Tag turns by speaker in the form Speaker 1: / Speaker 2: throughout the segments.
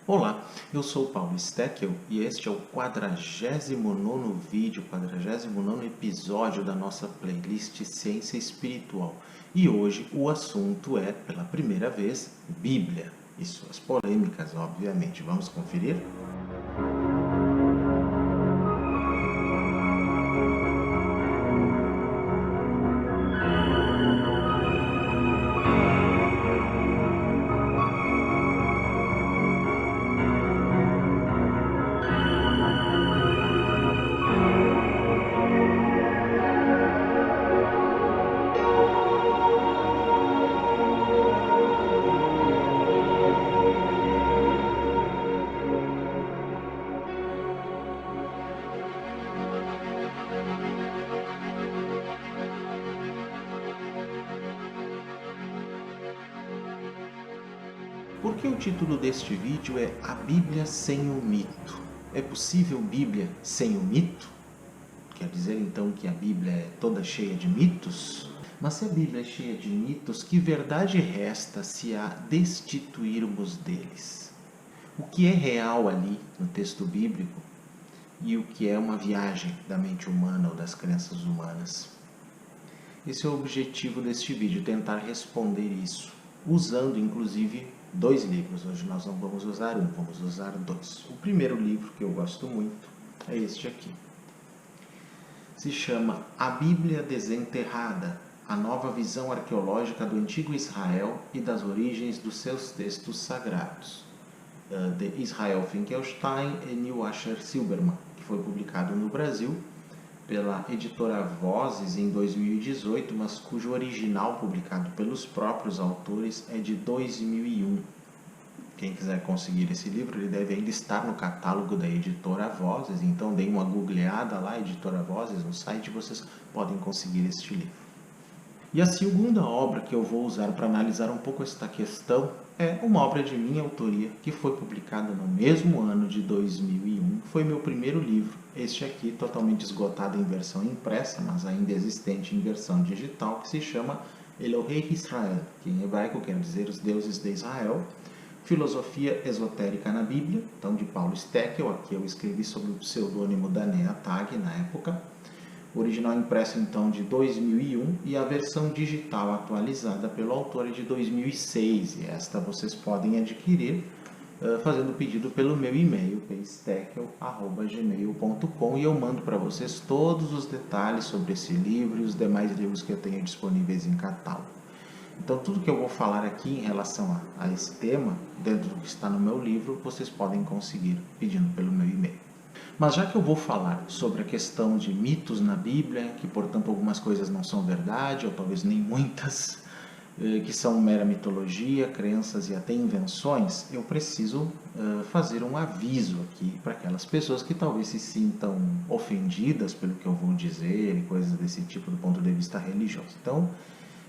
Speaker 1: Olá, eu sou Paulo Steckel e este é o 49º vídeo, 49º episódio da nossa playlist Ciência Espiritual. E hoje o assunto é, pela primeira vez, Bíblia e suas polêmicas, obviamente. Vamos conferir? Por que o título deste vídeo é A Bíblia sem o mito? É possível Bíblia sem o mito? Quer dizer então que a Bíblia é toda cheia de mitos? Mas se a Bíblia é cheia de mitos, que verdade resta se a destituirmos deles? O que é real ali no texto bíblico e o que é uma viagem da mente humana ou das crenças humanas? Esse é o objetivo deste vídeo, tentar responder isso, usando inclusive dois livros. Hoje nós não vamos usar um, vamos usar dois. O primeiro livro que eu gosto muito é este aqui. Se chama A Bíblia Desenterrada, a nova visão arqueológica do antigo Israel e das origens dos seus textos sagrados, de Israel Finkelstein e Neil Asher Silberman, que foi publicado no Brasil pela editora Vozes em 2018, mas cujo original, publicado pelos próprios autores, é de 2001. Quem quiser conseguir esse livro, ele deve ainda estar no catálogo da editora Vozes, então dê uma googleada lá, editora Vozes, no site, vocês podem conseguir este livro. E a segunda obra que eu vou usar para analisar um pouco esta questão é uma obra de minha autoria, que foi publicada no mesmo ano de 2001. Foi meu primeiro livro, este aqui, totalmente esgotado em versão impressa, mas ainda existente em versão digital, que se chama Elohei Israel, que em hebraico quer dizer os deuses de Israel, Filosofia Esotérica na Bíblia, então de Paulo Steckel. Aqui eu escrevi sob o pseudônimo da Nea Tag na época. O original impresso então de 2001 e a versão digital atualizada pelo autor é de 2006. E esta vocês podem adquirir fazendo o pedido pelo meu e-mail, psteckel@gmail.com, e eu mando para vocês todos os detalhes sobre esse livro e os demais livros que eu tenho disponíveis em catálogo. Então, tudo que eu vou falar aqui em relação a esse tema, dentro do que está no meu livro, vocês podem conseguir pedindo pelo meu e-mail. Mas já que eu vou falar sobre a questão de mitos na Bíblia, que portanto algumas coisas não são verdade, ou talvez nem muitas, que são mera mitologia, crenças e até invenções, eu preciso fazer um aviso aqui para aquelas pessoas que talvez se sintam ofendidas pelo que eu vou dizer e coisas desse tipo do ponto de vista religioso. Então,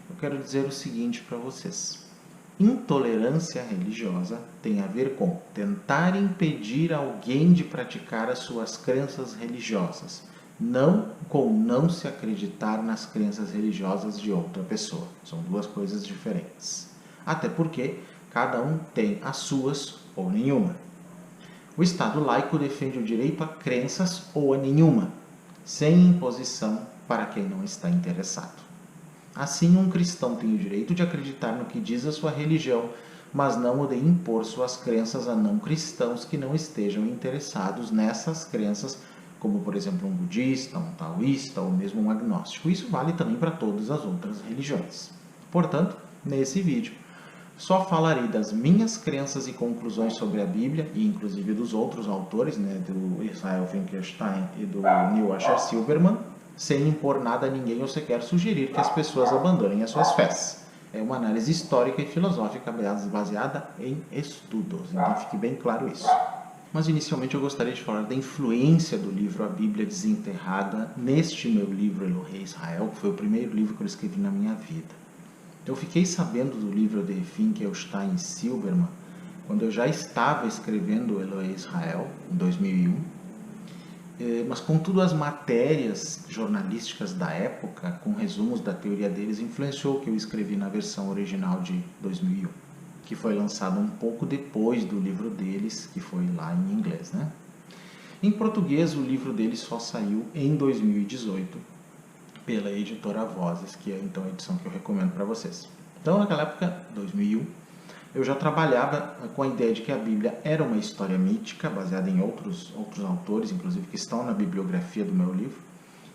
Speaker 1: eu quero dizer o seguinte para vocês. Intolerância religiosa tem a ver com tentar impedir alguém de praticar as suas crenças religiosas, não com não se acreditar nas crenças religiosas de outra pessoa. São duas coisas diferentes. Até porque cada um tem as suas ou nenhuma. O Estado laico defende o direito a crenças ou a nenhuma, sem imposição para quem não está interessado. Assim, um cristão tem o direito de acreditar no que diz a sua religião, mas não o de impor suas crenças a não cristãos que não estejam interessados nessas crenças, como, por exemplo, um budista, um taoísta ou mesmo um agnóstico. Isso vale também para todas as outras religiões. Portanto, nesse vídeo, só falarei das minhas crenças e conclusões sobre a Bíblia, e inclusive dos outros autores, do Israel Finkelstein e do Neil Asher Silberman, sem impor nada a ninguém ou sequer sugerir que as pessoas abandonem as suas fés. É uma análise histórica e filosófica baseada em estudos, então fique bem claro isso. Mas inicialmente eu gostaria de falar da influência do livro A Bíblia Desenterrada neste meu livro Elohei Israel, que foi o primeiro livro que eu escrevi na minha vida. Eu fiquei sabendo do livro de Finkelstein e Silberman quando eu já estava escrevendo Elohei Israel, em 2001, mas contudo as matérias jornalísticas da época, com resumos da teoria deles, influenciou o que eu escrevi na versão original de 2001. que foi lançado um pouco depois do livro deles, que foi lá em inglês, né? Em português, o livro deles só saiu em 2018 pela editora Vozes, que é então a edição que eu recomendo para vocês. Então, naquela época, 2001, eu já trabalhava com a ideia de que a Bíblia era uma história mítica, baseada em outros autores, inclusive que estão na bibliografia do meu livro,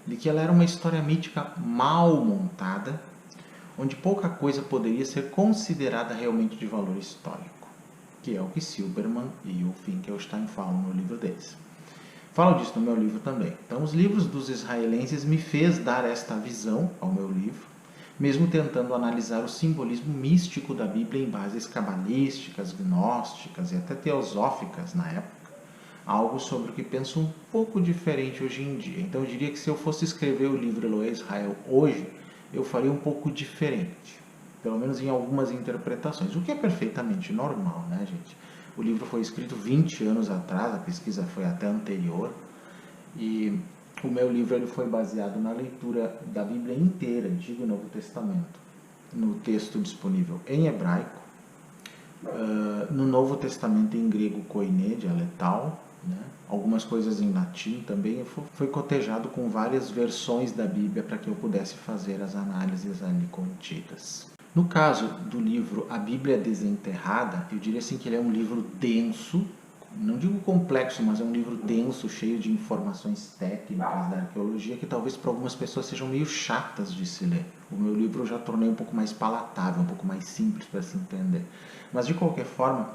Speaker 1: de que ela era uma história mítica mal montada, onde pouca coisa poderia ser considerada realmente de valor histórico, que é o que Silberman e o Finkelstein falam no livro deles. Falo disso no meu livro também. Então, os livros dos israelenses me fez dar esta visão ao meu livro, mesmo tentando analisar o simbolismo místico da Bíblia em bases cabalísticas, gnósticas e até teosóficas na época, algo sobre o que penso um pouco diferente hoje em dia. Então, eu diria que se eu fosse escrever o livro Eloé Israel hoje, eu faria um pouco diferente, pelo menos em algumas interpretações, o que é perfeitamente normal, né, gente? O livro foi escrito 20 anos atrás, a pesquisa foi até anterior, e o meu livro ele foi baseado na leitura da Bíblia inteira, Antigo e Novo Testamento, no texto disponível em hebraico, no Novo Testamento em grego koiné, dialetal, né? Algumas coisas em latim também. Foi cotejado com várias versões da Bíblia para que eu pudesse fazer as análises ali contidas. No caso do livro A Bíblia Desenterrada, eu diria assim que ele é um livro denso, não digo complexo, mas é um livro denso, cheio de informações técnicas da arqueologia que talvez para algumas pessoas sejam meio chatas de se ler. O meu livro eu já tornei um pouco mais palatável, um pouco mais simples para se entender. Mas de qualquer forma,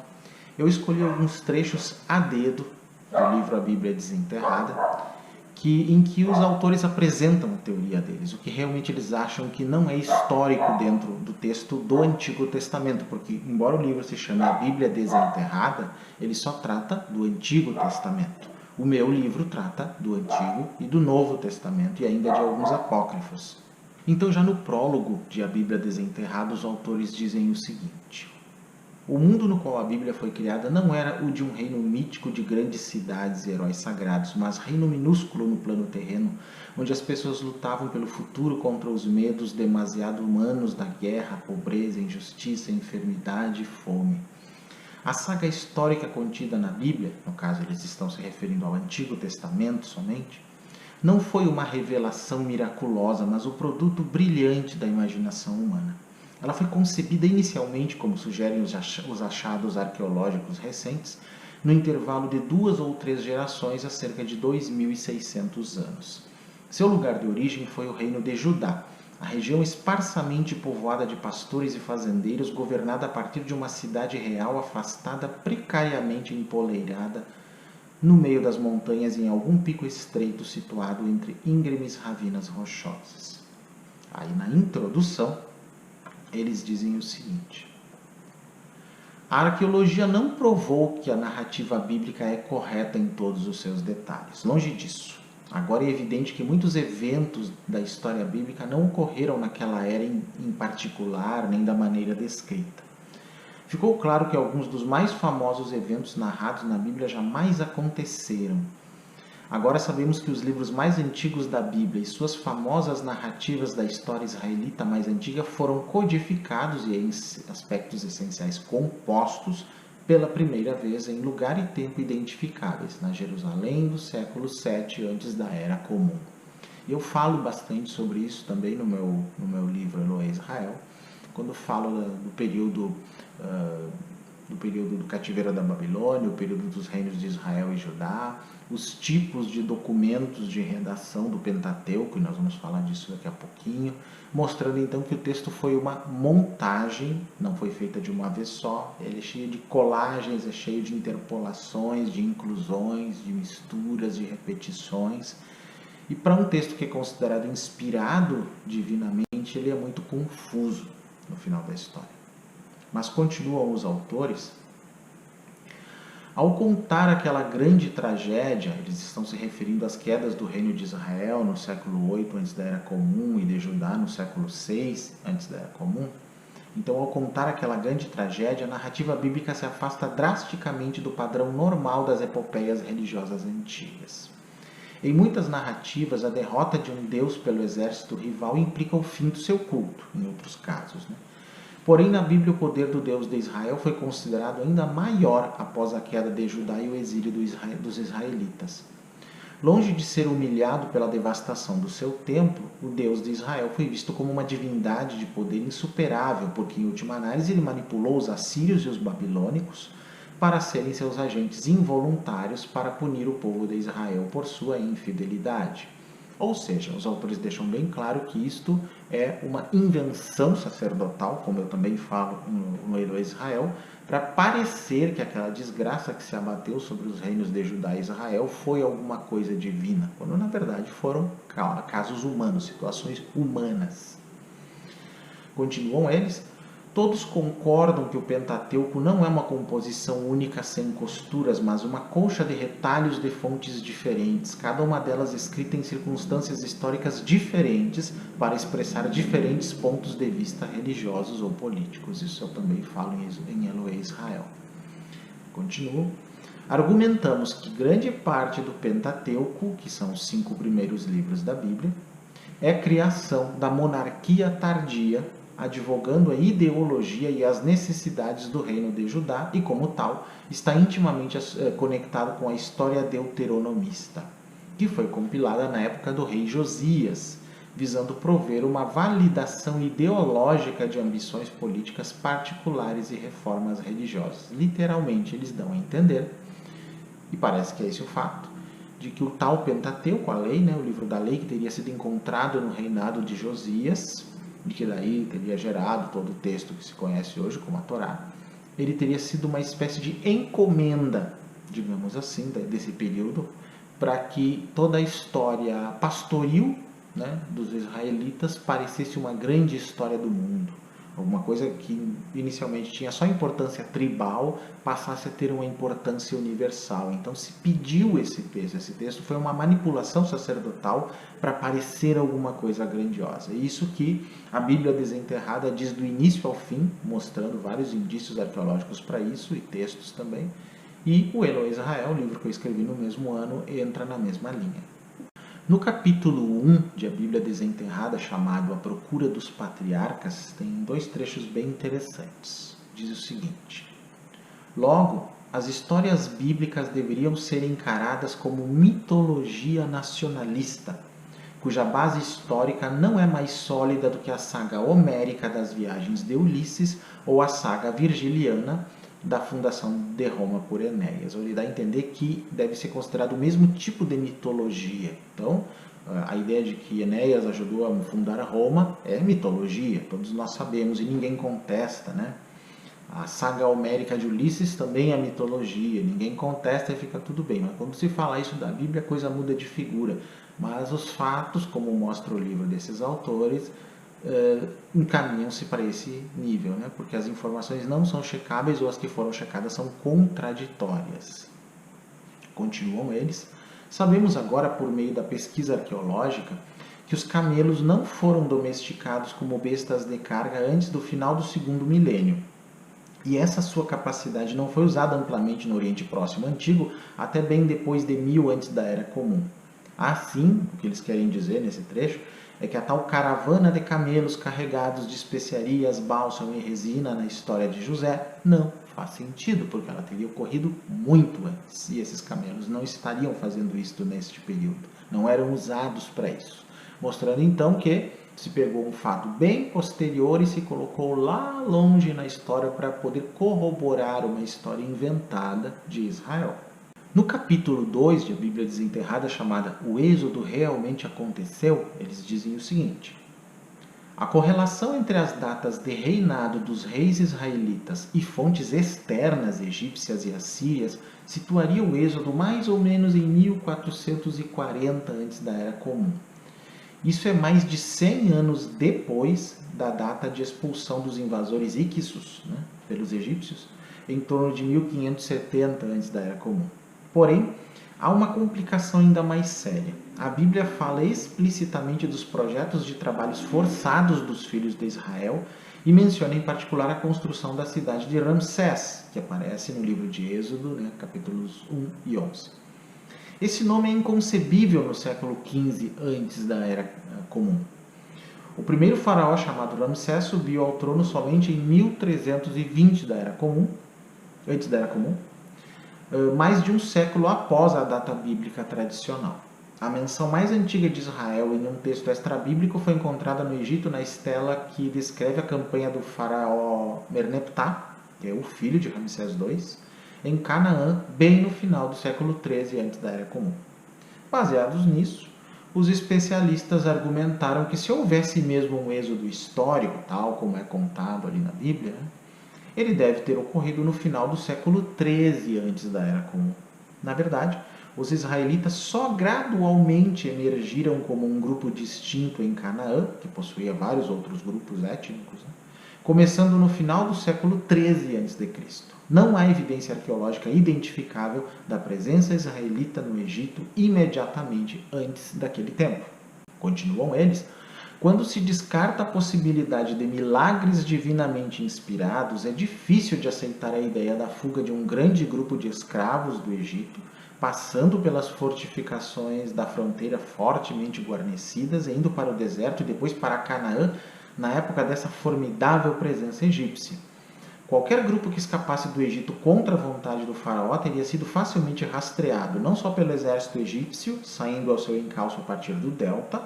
Speaker 1: eu escolhi alguns trechos a dedo do livro A Bíblia Desenterrada, em que os autores apresentam a teoria deles, o que realmente eles acham que não é histórico dentro do texto do Antigo Testamento, porque embora o livro se chame A Bíblia Desenterrada, ele só trata do Antigo Testamento. O meu livro trata do Antigo e do Novo Testamento e ainda de alguns apócrifos. Então, já no prólogo de A Bíblia Desenterrada, os autores dizem o seguinte: o mundo no qual a Bíblia foi criada não era o de um reino mítico de grandes cidades e heróis sagrados, mas reino minúsculo no plano terreno, onde as pessoas lutavam pelo futuro contra os medos demasiado humanos da guerra, pobreza, injustiça, enfermidade e fome. A saga histórica contida na Bíblia, no caso eles estão se referindo ao Antigo Testamento somente, não foi uma revelação miraculosa, mas o produto brilhante da imaginação humana. Ela foi concebida inicialmente, como sugerem os achados arqueológicos recentes, no intervalo de 2 ou 3 gerações há cerca de 2.600 anos. Seu lugar de origem foi o reino de Judá, a região esparsamente povoada de pastores e fazendeiros, governada a partir de uma cidade real afastada, precariamente empoleirada, no meio das montanhas em algum pico estreito situado entre íngremes ravinas rochosas. Aí na introdução, eles dizem o seguinte: a arqueologia não provou que a narrativa bíblica é correta em todos os seus detalhes. Longe disso. Agora é evidente que muitos eventos da história bíblica não ocorreram naquela era em particular, nem da maneira descrita. Ficou claro que alguns dos mais famosos eventos narrados na Bíblia jamais aconteceram. Agora sabemos que os livros mais antigos da Bíblia e suas famosas narrativas da história israelita mais antiga foram codificados e, em aspectos essenciais, compostos pela primeira vez em lugar e tempo identificáveis, na Jerusalém do século VII antes da Era Comum. Eu falo bastante sobre isso também no meu livro Eloé Israel, quando falo do período do cativeiro da Babilônia, o período dos reinos de Israel e Judá, os tipos de documentos de redação do Pentateuco, e nós vamos falar disso daqui a pouquinho, mostrando então que o texto foi uma montagem, não foi feita de uma vez só, ele é cheio de colagens, é cheio de interpolações, de inclusões, de misturas, de repetições, e para um texto que é considerado inspirado divinamente, ele é muito confuso no final da história. Mas continuam os autores, ao contar aquela grande tragédia, eles estão se referindo às quedas do reino de Israel no século VIII antes da Era Comum e de Judá no século VI antes da Era Comum. Então, ao contar aquela grande tragédia, a narrativa bíblica se afasta drasticamente do padrão normal das epopeias religiosas antigas. Em muitas narrativas, a derrota de um deus pelo exército rival implica o fim do seu culto, em outros casos, né? Porém, na Bíblia, o poder do Deus de Israel foi considerado ainda maior após a queda de Judá e o exílio dos israelitas. Longe de ser humilhado pela devastação do seu templo, o Deus de Israel foi visto como uma divindade de poder insuperável, porque, em última análise, ele manipulou os assírios e os babilônicos para serem seus agentes involuntários para punir o povo de Israel por sua infidelidade. Ou seja, os autores deixam bem claro que isto é uma invenção sacerdotal, como eu também falo no Elo Israel, para parecer que aquela desgraça que se abateu sobre os reinos de Judá e Israel foi alguma coisa divina, quando na verdade foram casos humanos, situações humanas. Continuam eles: todos concordam que o Pentateuco não é uma composição única sem costuras, mas uma colcha de retalhos de fontes diferentes, cada uma delas escrita em circunstâncias históricas diferentes para expressar diferentes pontos de vista religiosos ou políticos. Isso eu também falo em Eloé Israel. Continuo. Argumentamos que grande parte do Pentateuco, que são os 5 primeiros livros da Bíblia, é criação da monarquia tardia, advogando a ideologia e as necessidades do reino de Judá e, como tal, está intimamente conectado com a história deuteronomista, que foi compilada na época do rei Josias, visando prover uma validação ideológica de ambições políticas particulares e reformas religiosas. Literalmente, eles dão a entender, e parece que é esse o fato, de que o tal Pentateuco, a lei, o livro da lei, que teria sido encontrado no reinado de Josias, e que daí teria gerado todo o texto que se conhece hoje como a Torá, ele teria sido uma espécie de encomenda, digamos assim, desse período, para que toda a história pastoril, dos israelitas parecesse uma grande história do mundo. Alguma coisa que inicialmente tinha só importância tribal, passasse a ter uma importância universal. Então se pediu esse peso. Esse texto foi uma manipulação sacerdotal para parecer alguma coisa grandiosa. Isso que a Bíblia Desenterrada diz do início ao fim, mostrando vários indícios arqueológicos para isso, e textos também. E o Elo Israel, o livro que eu escrevi no mesmo ano, entra na mesma linha. No capítulo 1 de A Bíblia Desenterrada, chamado A Procura dos Patriarcas, tem 2 trechos bem interessantes. Diz o seguinte: logo, as histórias bíblicas deveriam ser encaradas como mitologia nacionalista, cuja base histórica não é mais sólida do que a saga homérica das viagens de Ulisses ou a saga virgiliana da fundação de Roma por Enéas. Ele dá a entender que deve ser considerado o mesmo tipo de mitologia. Então, a ideia de que Enéas ajudou a fundar Roma é mitologia, todos nós sabemos, e ninguém contesta, A saga homérica de Ulisses também é mitologia, ninguém contesta e fica tudo bem. Mas quando se fala isso da Bíblia, a coisa muda de figura. Mas os fatos, como mostra o livro desses autores, encaminham-se para esse nível, porque as informações não são checáveis ou as que foram checadas são contraditórias. Continuam eles: sabemos agora, por meio da pesquisa arqueológica, que os camelos não foram domesticados como bestas de carga antes do final do 2º milênio. E essa sua capacidade não foi usada amplamente no Oriente Próximo Antigo até bem depois de 1000 antes da Era Comum. Assim, o que eles querem dizer nesse trecho é que a tal caravana de camelos carregados de especiarias, bálsamo e resina na história de José não faz sentido, porque ela teria ocorrido muito antes, e esses camelos não estariam fazendo isto neste período, não eram usados para isso, mostrando então que se pegou um fato bem posterior e se colocou lá longe na história para poder corroborar uma história inventada de Israel. No capítulo 2 de A Bíblia Desenterrada, chamada O Êxodo Realmente Aconteceu, eles dizem o seguinte: a correlação entre as datas de reinado dos reis israelitas e fontes externas egípcias e assírias situaria o Êxodo mais ou menos em 1440 antes da Era Comum. Isso é mais de 100 anos depois da data de expulsão dos invasores Hyksos, pelos egípcios, em torno de 1570 antes da Era Comum. Porém, há uma complicação ainda mais séria. A Bíblia fala explicitamente dos projetos de trabalhos forçados dos filhos de Israel e menciona em particular a construção da cidade de Ramsés, que aparece no livro de Êxodo, capítulos 1 e 11. Esse nome é inconcebível no século XV antes da Era Comum. O primeiro faraó, chamado Ramsés, subiu ao trono somente em 1320 da Era Comum, antes da Era Comum, mais de um século após a data bíblica tradicional. A menção mais antiga de Israel em um texto extra-bíblico foi encontrada no Egito na estela que descreve a campanha do faraó Merneptah, que é o filho de Ramsés II, em Canaã, bem no final do século XIII antes da Era Comum. Baseados nisso, os especialistas argumentaram que se houvesse mesmo um êxodo histórico, tal como é contado ali na Bíblia, ele deve ter ocorrido no final do século XIII antes da Era Comum. Na verdade, os israelitas só gradualmente emergiram como um grupo distinto em Canaã, que possuía vários outros grupos étnicos, começando no final do século XIII a.C. Não há evidência arqueológica identificável da presença israelita no Egito imediatamente antes daquele tempo. Continuam eles, quando se descarta a possibilidade de milagres divinamente inspirados, é difícil de aceitar a ideia da fuga de um grande grupo de escravos do Egito, passando pelas fortificações da fronteira fortemente guarnecidas e indo para o deserto e depois para Canaã, na época dessa formidável presença egípcia. Qualquer grupo que escapasse do Egito contra a vontade do faraó teria sido facilmente rastreado, não só pelo exército egípcio, saindo ao seu encalço a partir do delta,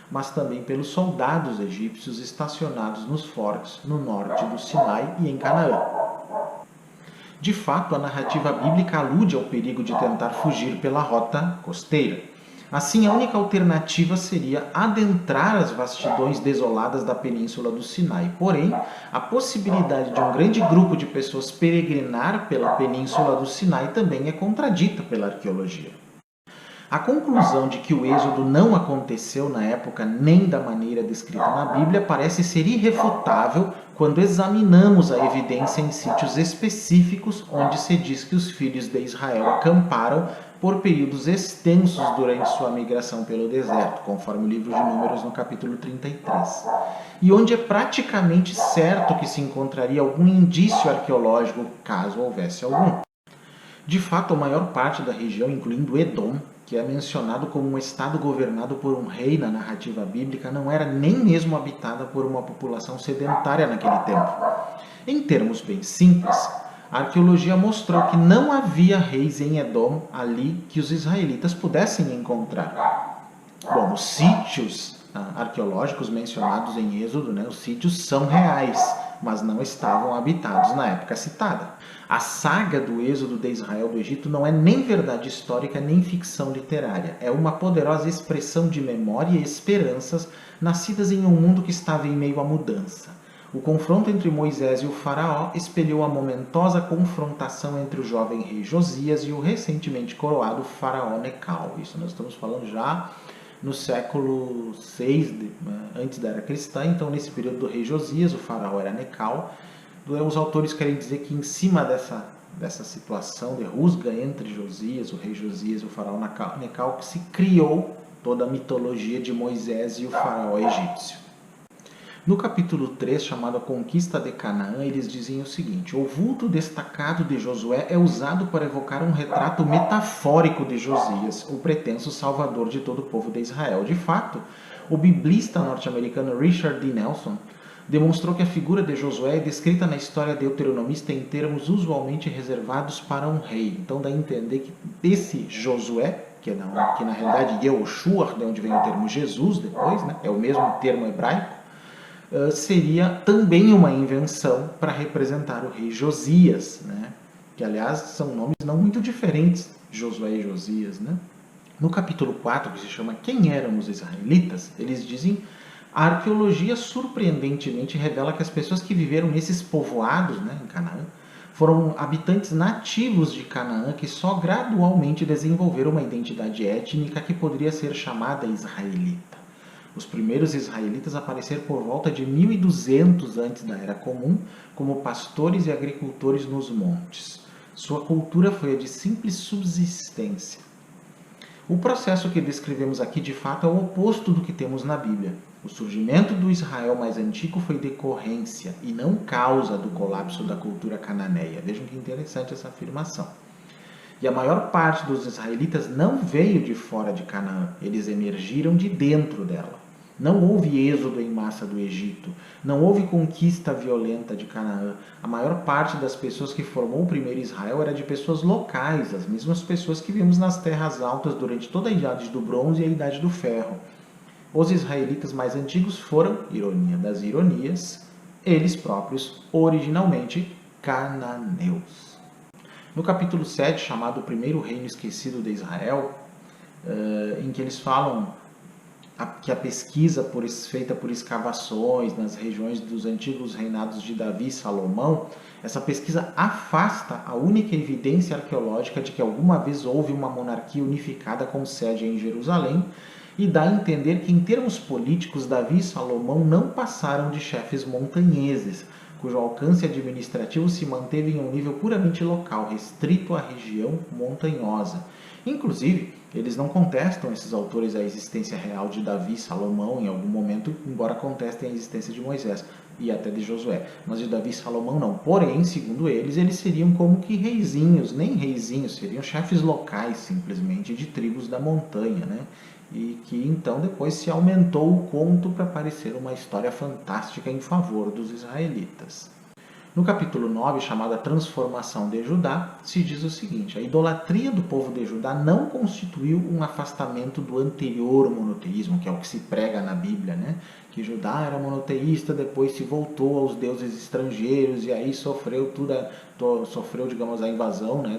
Speaker 1: mas também pelos soldados egípcios estacionados nos fortes no norte do Sinai e em Canaã. De fato, a narrativa bíblica alude ao perigo de tentar fugir pela rota costeira. Assim, a única alternativa seria adentrar as vastidões desoladas da península do Sinai. Porém, a possibilidade de um grande grupo de pessoas peregrinar pela península do Sinai também é contradita pela arqueologia. A conclusão de que o êxodo não aconteceu na época nem da maneira descrita na Bíblia parece ser irrefutável quando examinamos a evidência em sítios específicos onde se diz que os filhos de Israel acamparam por períodos extensos durante sua migração pelo deserto, conforme o livro de Números no capítulo 33, e onde é praticamente certo que se encontraria algum indício arqueológico, caso houvesse algum. De fato, a maior parte da região, incluindo Edom, que é mencionado como um estado governado por um rei na narrativa bíblica, não era nem mesmo habitada por uma população sedentária naquele tempo. Em termos bem simples, a arqueologia mostrou que não havia reis em Edom ali que os israelitas pudessem encontrar. Bom, os sítios arqueológicos mencionados em Êxodo, os sítios são reais, mas não estavam habitados na época citada. A saga do êxodo de Israel do Egito não é nem verdade histórica nem ficção literária. É uma poderosa expressão de memória e esperanças nascidas em um mundo que estava em meio à mudança. O confronto entre Moisés e o faraó espelhou a momentosa confrontação entre o jovem rei Josias e o recentemente coroado faraó Necau. Isso nós estamos falando já no século VI antes da era cristã. Então, nesse período do rei Josias, o faraó era Necau. Os autores querem dizer que em cima dessa situação de rusga entre Josias, o rei Josias e o faraó Necau, que se criou toda a mitologia de Moisés e o faraó egípcio. No capítulo 3, chamado A Conquista de Canaã, eles dizem o seguinte: o vulto destacado de Josué é usado para evocar um retrato metafórico de Josias, o pretenso salvador de todo o povo de Israel. De fato, o biblista norte-americano Richard D. Nelson demonstrou que a figura de Josué é descrita na história deuteronomista em termos usualmente reservados para um rei. Então dá a entender que esse Josué, que na realidade Yehoshua, de onde vem o termo Jesus depois, é o mesmo termo hebraico, seria também uma invenção para representar o rei Josias, que aliás são nomes não muito diferentes, Josué e Josias. No capítulo 4, que se chama Quem eram os israelitas, eles dizem: a arqueologia surpreendentemente revela que as pessoas que viveram nesses povoados, em Canaã, foram habitantes nativos de Canaã que só gradualmente desenvolveram uma identidade étnica que poderia ser chamada israelita. Os primeiros israelitas apareceram por volta de 1200 antes da Era Comum como pastores e agricultores nos montes. Sua cultura foi a de simples subsistência. O processo que descrevemos aqui, de fato, é o oposto do que temos na Bíblia. O surgimento do Israel mais antigo foi decorrência e não causa do colapso da cultura cananeia. Vejam que interessante essa afirmação. E a maior parte dos israelitas não veio de fora de Canaã, eles emergiram de dentro dela. Não houve êxodo em massa do Egito, não houve conquista violenta de Canaã. A maior parte das pessoas que formou o primeiro Israel era de pessoas locais, as mesmas pessoas que vimos nas terras altas durante toda a Idade do Bronze e a Idade do Ferro. Os israelitas mais antigos foram, ironia das ironias, eles próprios, originalmente cananeus. No capítulo 7, chamado O Primeiro Reino Esquecido de Israel, em que eles falam que a pesquisa feita por escavações nas regiões dos antigos reinados de Davi e Salomão, essa pesquisa afasta a única evidência arqueológica de que alguma vez houve uma monarquia unificada com sede em Jerusalém e dá a entender que, em termos políticos, Davi e Salomão não passaram de chefes montanheses, cujo alcance administrativo se manteve em um nível puramente local, restrito à região montanhosa. Inclusive, eles não contestam, esses autores, a existência real de Davi e Salomão em algum momento, embora contestem a existência de Moisés e até de Josué. Mas de Davi e Salomão não. Porém, segundo eles seriam como que reizinhos, nem reizinhos, seriam chefes locais, simplesmente, de tribos da montanha, né? E que então depois se aumentou o conto para parecer uma história fantástica em favor dos israelitas. No capítulo 9, chamado A Transformação de Judá, se diz o seguinte: a idolatria do povo de Judá não constituiu um afastamento do anterior monoteísmo, que é o que se prega na Bíblia, né? Que Judá era monoteísta, depois se voltou aos deuses estrangeiros e aí sofreu digamos, a invasão, né,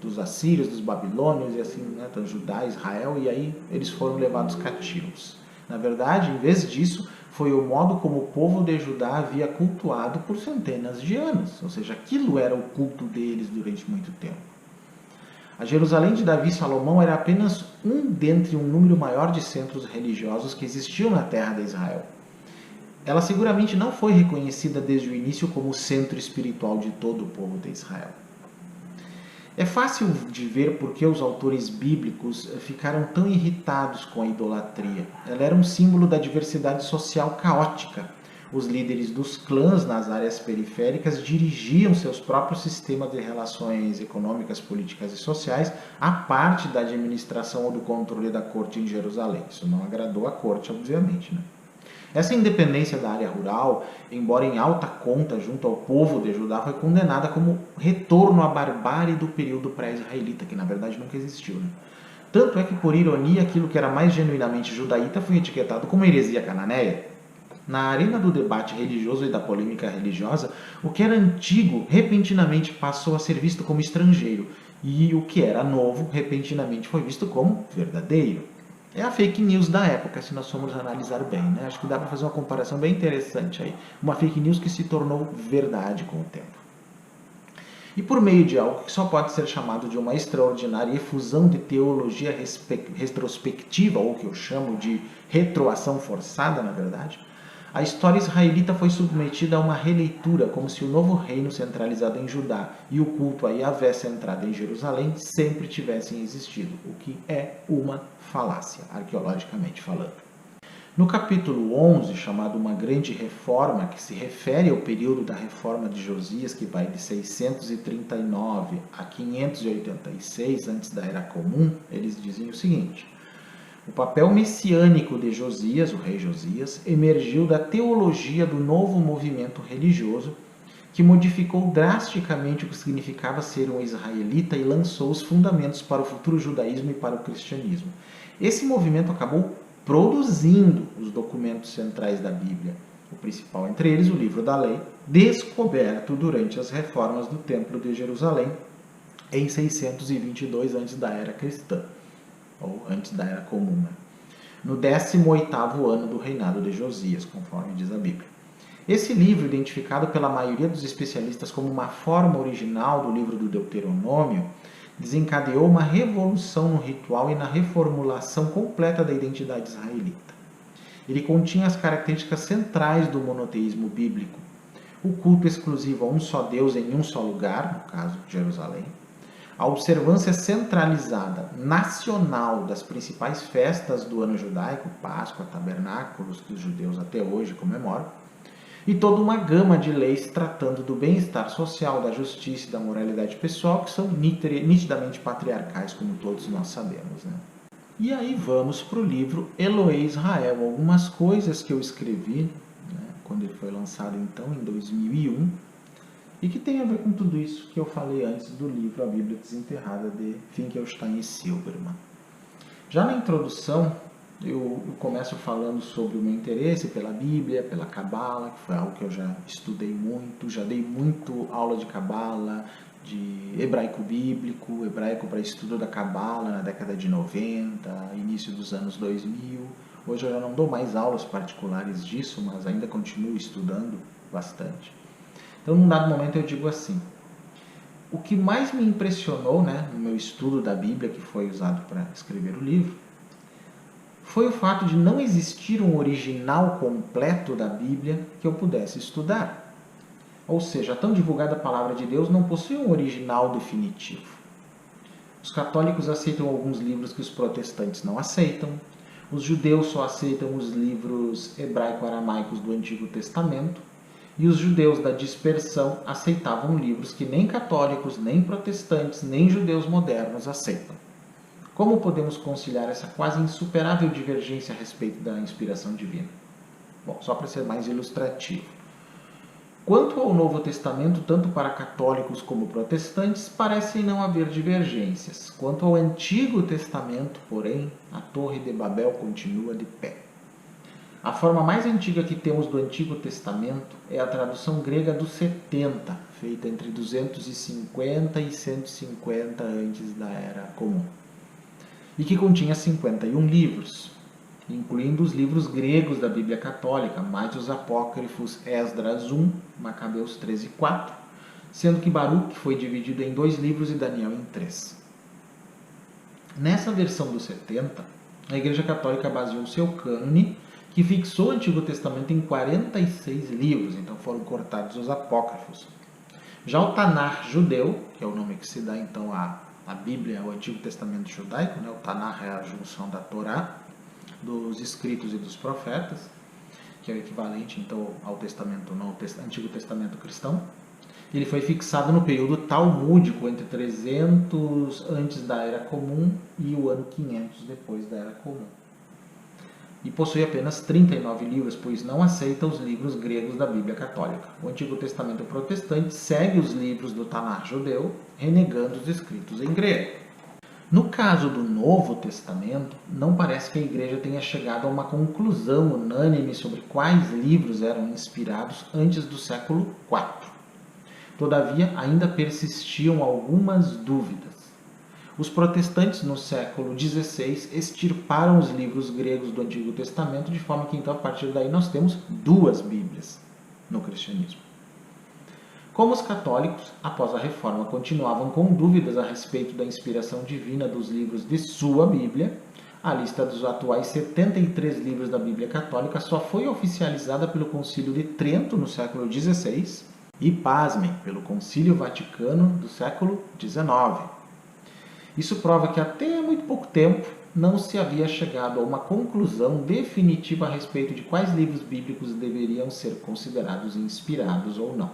Speaker 1: dos assírios, dos babilônios e assim, né, então Judá, Israel, e aí eles foram levados cativos. Na verdade, em vez disso, foi o modo como o povo de Judá havia cultuado por centenas de anos, ou seja, aquilo era o culto deles durante muito tempo. A Jerusalém de Davi e Salomão era apenas um dentre um número maior de centros religiosos que existiam na terra de Israel. Ela seguramente não foi reconhecida desde o início como o centro espiritual de todo o povo de Israel. É fácil de ver por que os autores bíblicos ficaram tão irritados com a idolatria. Ela era um símbolo da diversidade social caótica. Os líderes dos clãs nas áreas periféricas dirigiam seus próprios sistemas de relações econômicas, políticas e sociais à parte da administração ou do controle da corte em Jerusalém. Isso não agradou a corte, obviamente, né? Essa independência da área rural, embora em alta conta junto ao povo de Judá, foi condenada como retorno à barbárie do período pré-israelita, que na verdade nunca existiu, né? Tanto é que, por ironia, aquilo que era mais genuinamente judaíta foi etiquetado como heresia cananeia. Na arena do debate religioso e da polêmica religiosa, o que era antigo repentinamente passou a ser visto como estrangeiro, e o que era novo repentinamente foi visto como verdadeiro. É a fake news da época, se nós formos analisar bem, né? Acho que dá para fazer uma comparação bem interessante aí. Uma fake news que se tornou verdade com o tempo. E por meio de algo que só pode ser chamado de uma extraordinária efusão de teologia retrospectiva, ou que eu chamo de retroação forçada, na verdade, a história israelita foi submetida a uma releitura, como se o novo reino centralizado em Judá e o culto a Yahvé centrado em Jerusalém sempre tivessem existido, o que é uma falácia, arqueologicamente falando. No capítulo 11, chamado Uma Grande Reforma, que se refere ao período da reforma de Josias, que vai de 639 a 586 antes da Era Comum, eles dizem o seguinte: o papel messiânico de Josias, o rei Josias, emergiu da teologia do novo movimento religioso que modificou drasticamente o que significava ser um israelita e lançou os fundamentos para o futuro judaísmo e para o cristianismo. Esse movimento acabou produzindo os documentos centrais da Bíblia, o principal entre eles, o Livro da Lei, descoberto durante as reformas do Templo de Jerusalém em 622 antes da Era Cristã, ou antes da Era Comum, né? No 18º ano do reinado de Josias, conforme diz a Bíblia. Esse livro, identificado pela maioria dos especialistas como uma forma original do livro do Deuteronômio, desencadeou uma revolução no ritual e na reformulação completa da identidade israelita. Ele continha as características centrais do monoteísmo bíblico: o culto exclusivo a um só Deus em um só lugar, no caso, Jerusalém, a observância centralizada, nacional, das principais festas do ano judaico, Páscoa, Tabernáculos, que os judeus até hoje comemoram, e toda uma gama de leis tratando do bem-estar social, da justiça e da moralidade pessoal, que são nitidamente patriarcais, como todos nós sabemos, né? E aí vamos para o livro Eloê Israel, algumas coisas que eu escrevi, né, quando ele foi lançado então em 2001, e que tem a ver com tudo isso que eu falei antes do livro A Bíblia Desenterrada de Finkelstein e Silberman. Já na introdução, eu começo falando sobre o meu interesse pela Bíblia, pela Cabala, que foi algo que eu já estudei muito, já dei muito aula de Cabala, de hebraico bíblico, hebraico para estudo da Cabala na década de 90, início dos anos 2000. Hoje eu já não dou mais aulas particulares disso, mas ainda continuo estudando bastante. Então, num dado momento eu digo assim, o que mais me impressionou, né, no meu estudo da Bíblia, que foi usado para escrever o livro, foi o fato de não existir um original completo da Bíblia que eu pudesse estudar. Ou seja, a tão divulgada palavra de Deus não possui um original definitivo. Os católicos aceitam alguns livros que os protestantes não aceitam. Os judeus só aceitam os livros hebraico-aramaicos do Antigo Testamento. E os judeus da dispersão aceitavam livros que nem católicos, nem protestantes, nem judeus modernos aceitam. Como podemos conciliar essa quase insuperável divergência a respeito da inspiração divina? Bom, só para ser mais ilustrativo. Quanto ao Novo Testamento, tanto para católicos como protestantes, parecem não haver divergências. Quanto ao Antigo Testamento, porém, a Torre de Babel continua de pé. A forma mais antiga que temos do Antigo Testamento é a tradução grega do 70, feita entre 250 e 150 antes da Era Comum, e que continha 51 livros, incluindo os livros gregos da Bíblia Católica, mais os apócrifos Esdras 1, Macabeus 13 e 4, sendo que Baruque foi dividido em 2 livros e Daniel em 3. Nessa versão do 70, a Igreja Católica baseou seu cânone, que fixou o Antigo Testamento em 46 livros, então foram cortados os apócrifos. Já o Tanar judeu, que é o nome que se dá então à Bíblia, ao Antigo Testamento judaico, né? O Tanar é a junção da Torá, dos escritos e dos profetas, que é o equivalente então ao Testamento, não, Antigo Testamento cristão. Ele foi fixado no período talmúdico, entre 300 antes da Era Comum e o ano 500 depois da Era Comum. E possui apenas 39 livros, pois não aceita os livros gregos da Bíblia Católica. O Antigo Testamento protestante segue os livros do Tanar judeu, renegando os escritos em grego. No caso do Novo Testamento, não parece que a Igreja tenha chegado a uma conclusão unânime sobre quais livros eram inspirados antes do século IV. Todavia, ainda persistiam algumas dúvidas. Os protestantes no século XVI extirparam os livros gregos do Antigo Testamento, de forma que então a partir daí nós temos 2 Bíblias no cristianismo. Como os católicos, após a Reforma, continuavam com dúvidas a respeito da inspiração divina dos livros de sua Bíblia, a lista dos atuais 73 livros da Bíblia Católica só foi oficializada pelo Concílio de Trento no século XVI e, pasmem, pelo Concílio Vaticano do século XIX. Isso prova que até muito pouco tempo não se havia chegado a uma conclusão definitiva a respeito de quais livros bíblicos deveriam ser considerados inspirados ou não.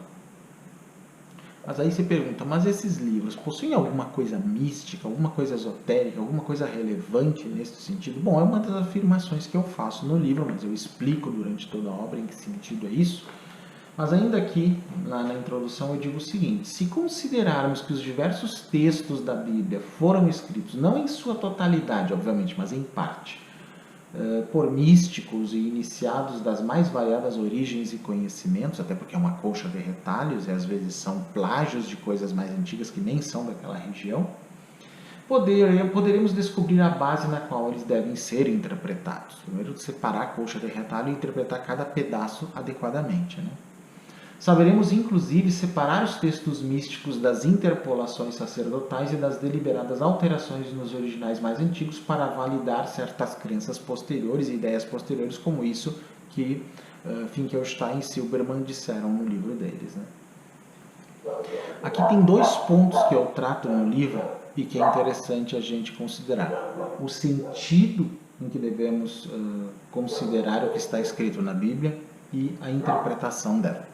Speaker 1: Mas aí você pergunta, mas esses livros possuem alguma coisa mística, alguma coisa esotérica, alguma coisa relevante nesse sentido? Bom, é uma das afirmações que eu faço no livro, mas eu explico durante toda a obra em que sentido é isso. Mas ainda aqui, na introdução, eu digo o seguinte, se considerarmos que os diversos textos da Bíblia foram escritos, não em sua totalidade, obviamente, mas em parte, por místicos e iniciados das mais variadas origens e conhecimentos, até porque é uma colcha de retalhos e às vezes são plágios de coisas mais antigas que nem são daquela região, poderemos descobrir a base na qual eles devem ser interpretados. Primeiro, separar a colcha de retalho e interpretar cada pedaço adequadamente, né? Saberemos, inclusive, separar os textos místicos das interpolações sacerdotais e das deliberadas alterações nos originais mais antigos para validar certas crenças posteriores e ideias posteriores, como isso que Finkelstein e Silberman disseram no livro deles, né? Aqui tem 2 pontos que eu trato no livro e que é interessante a gente considerar. O sentido em que devemos considerar o que está escrito na Bíblia e a interpretação dela.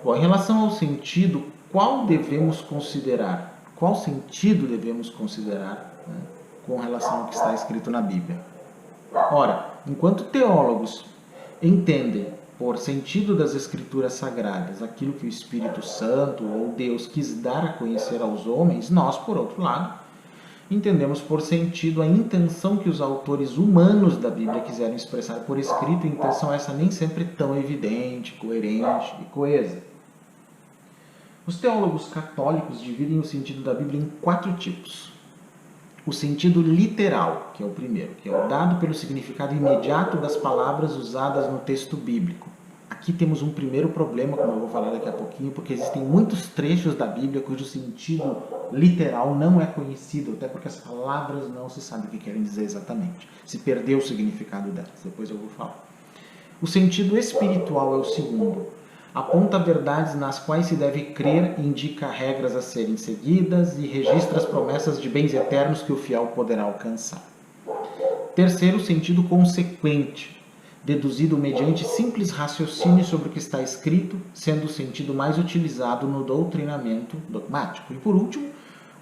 Speaker 1: Bom, em relação ao sentido, qual sentido devemos considerar? Né? com relação ao que está escrito na Bíblia. Ora, enquanto teólogos entendem por sentido das Escrituras Sagradas aquilo que o Espírito Santo ou Deus quis dar a conhecer aos homens, nós, por outro lado, entendemos por sentido a intenção que os autores humanos da Bíblia quiseram expressar por escrito, intenção essa nem sempre tão evidente, coerente e coesa. Os teólogos católicos dividem o sentido da Bíblia em 4 tipos. O sentido literal, que é o primeiro, que é o dado pelo significado imediato das palavras usadas no texto bíblico. Aqui temos um primeiro problema, como eu vou falar daqui a pouquinho, porque existem muitos trechos da Bíblia cujo sentido literal não é conhecido, até porque as palavras não se sabe o que querem dizer exatamente. Se perdeu o significado delas, depois eu vou falar. O sentido espiritual é o segundo. Aponta verdades nas quais se deve crer, indica regras a serem seguidas e registra as promessas de bens eternos que o fiel poderá alcançar. Terceiro, sentido consequente, deduzido mediante simples raciocínio sobre o que está escrito, sendo o sentido mais utilizado no doutrinamento dogmático. E por último,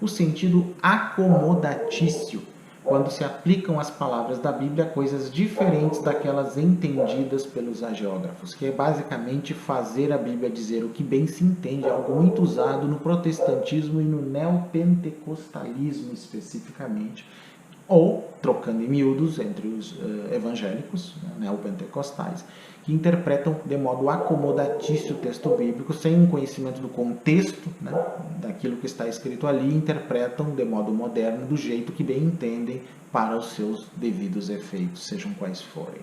Speaker 1: o sentido acomodatício, quando se aplicam as palavras da Bíblia a coisas diferentes daquelas entendidas pelos hagiógrafos, que é basicamente fazer a Bíblia dizer o que bem se entende, algo muito usado no protestantismo e no neopentecostalismo especificamente, ou, trocando em miúdos, entre os evangélicos, neopentecostais, que interpretam de modo acomodatício o texto bíblico, sem um conhecimento do contexto, daquilo que está escrito ali, interpretam de modo moderno, do jeito que bem entendem, para os seus devidos efeitos, sejam quais forem.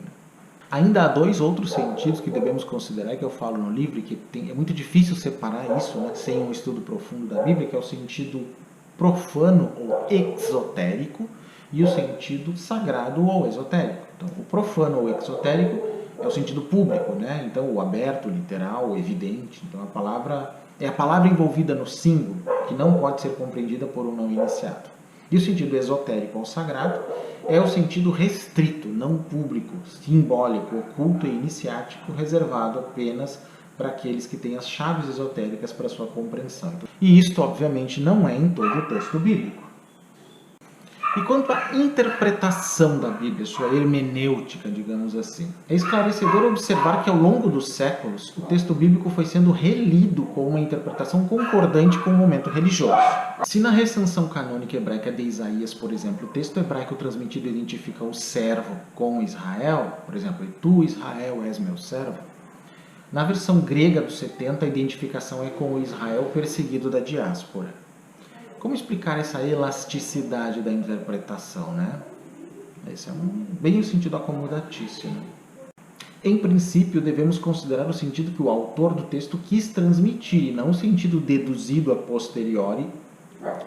Speaker 1: Ainda há 2 outros sentidos que devemos considerar, que eu falo no livro, e que é muito difícil separar isso, sem um estudo profundo da Bíblia, que é o sentido profano ou exotérico, e o sentido sagrado ou esotérico. Então, o profano ou exotérico é o sentido público, Então, o aberto, o literal, o evidente. Então, a palavra é a palavra envolvida no símbolo, que não pode ser compreendida por um não iniciado. E o sentido esotérico ou sagrado é o sentido restrito, não público, simbólico, oculto e iniciático, reservado apenas para aqueles que têm as chaves esotéricas para sua compreensão. E isto, obviamente, não é em todo o texto bíblico. E quanto à interpretação da Bíblia, sua hermenêutica, digamos assim, é esclarecedor observar que ao longo dos séculos o texto bíblico foi sendo relido com uma interpretação concordante com o momento religioso. Se na recensão canônica hebraica de Isaías, por exemplo, o texto hebraico transmitido identifica o servo com Israel, por exemplo, e tu, Israel, és meu servo, na versão grega dos 70 a identificação é com o Israel perseguido da diáspora. Como explicar essa elasticidade da interpretação, Esse é bem o sentido acomodatício, Em princípio, devemos considerar o sentido que o autor do texto quis transmitir, e não o sentido deduzido a posteriori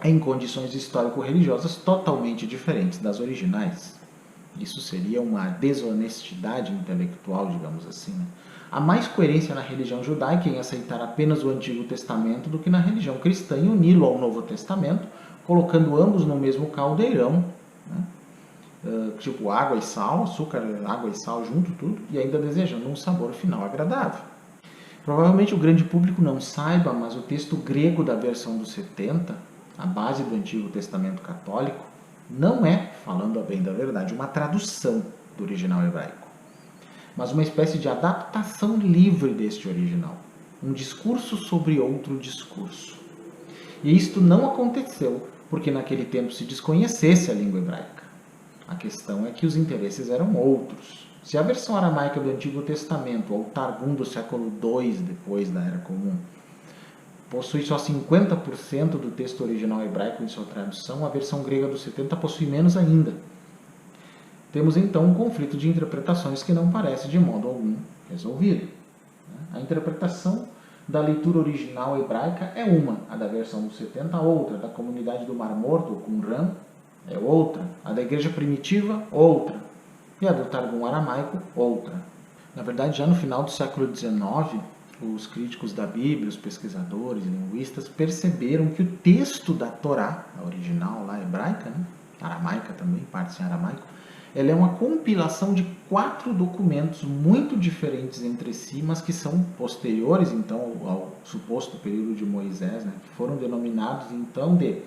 Speaker 1: em condições histórico-religiosas totalmente diferentes das originais. Isso seria uma desonestidade intelectual, digamos assim, Há mais coerência na religião judaica em aceitar apenas o Antigo Testamento do que na religião cristã em uni-lo ao Novo Testamento, colocando ambos no mesmo caldeirão, tipo água e sal, açúcar, água e sal junto, tudo, e ainda desejando um sabor final agradável. Provavelmente o grande público não saiba, mas o texto grego da versão dos 70, a base do Antigo Testamento católico, não é, falando a bem da verdade, uma tradução do original hebraico, mas uma espécie de adaptação livre deste original, um discurso sobre outro discurso. E isto não aconteceu porque naquele tempo se desconhecesse a língua hebraica. A questão é que os interesses eram outros. Se a versão aramaica do Antigo Testamento, ou Targum do século II depois da Era Comum, possui só 50% do texto original hebraico em sua tradução, a versão grega dos 70 possui menos ainda. Temos então um conflito de interpretações que não parece de modo algum resolvido. A interpretação da leitura original hebraica é uma, a da versão dos 70 outra, da comunidade do Mar Morto, ou Qumran, é outra, a da igreja primitiva, outra, e a do Targum aramaico, outra. Na verdade, já no final do século XIX, os críticos da Bíblia, os pesquisadores, linguistas, perceberam que o texto da Torá, a original lá hebraica, aramaica também, parte em aramaico, ela é uma compilação de 4 documentos muito diferentes entre si, mas que são posteriores, então, ao suposto período de Moisés, que foram denominados, então, de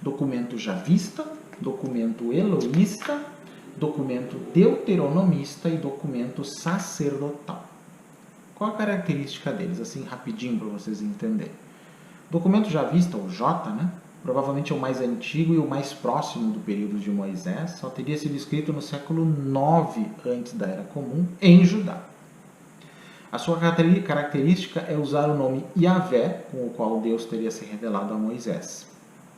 Speaker 1: documento javista, documento eloísta, documento deuteronomista e documento sacerdotal. Qual a característica deles? Assim, rapidinho para vocês entenderem. O documento javista, ou J, né? Provavelmente é o mais antigo e o mais próximo do período de Moisés, só teria sido escrito no século 9 antes da Era Comum, em Judá. A sua característica é usar o nome Yahvé, com o qual Deus teria se revelado a Moisés.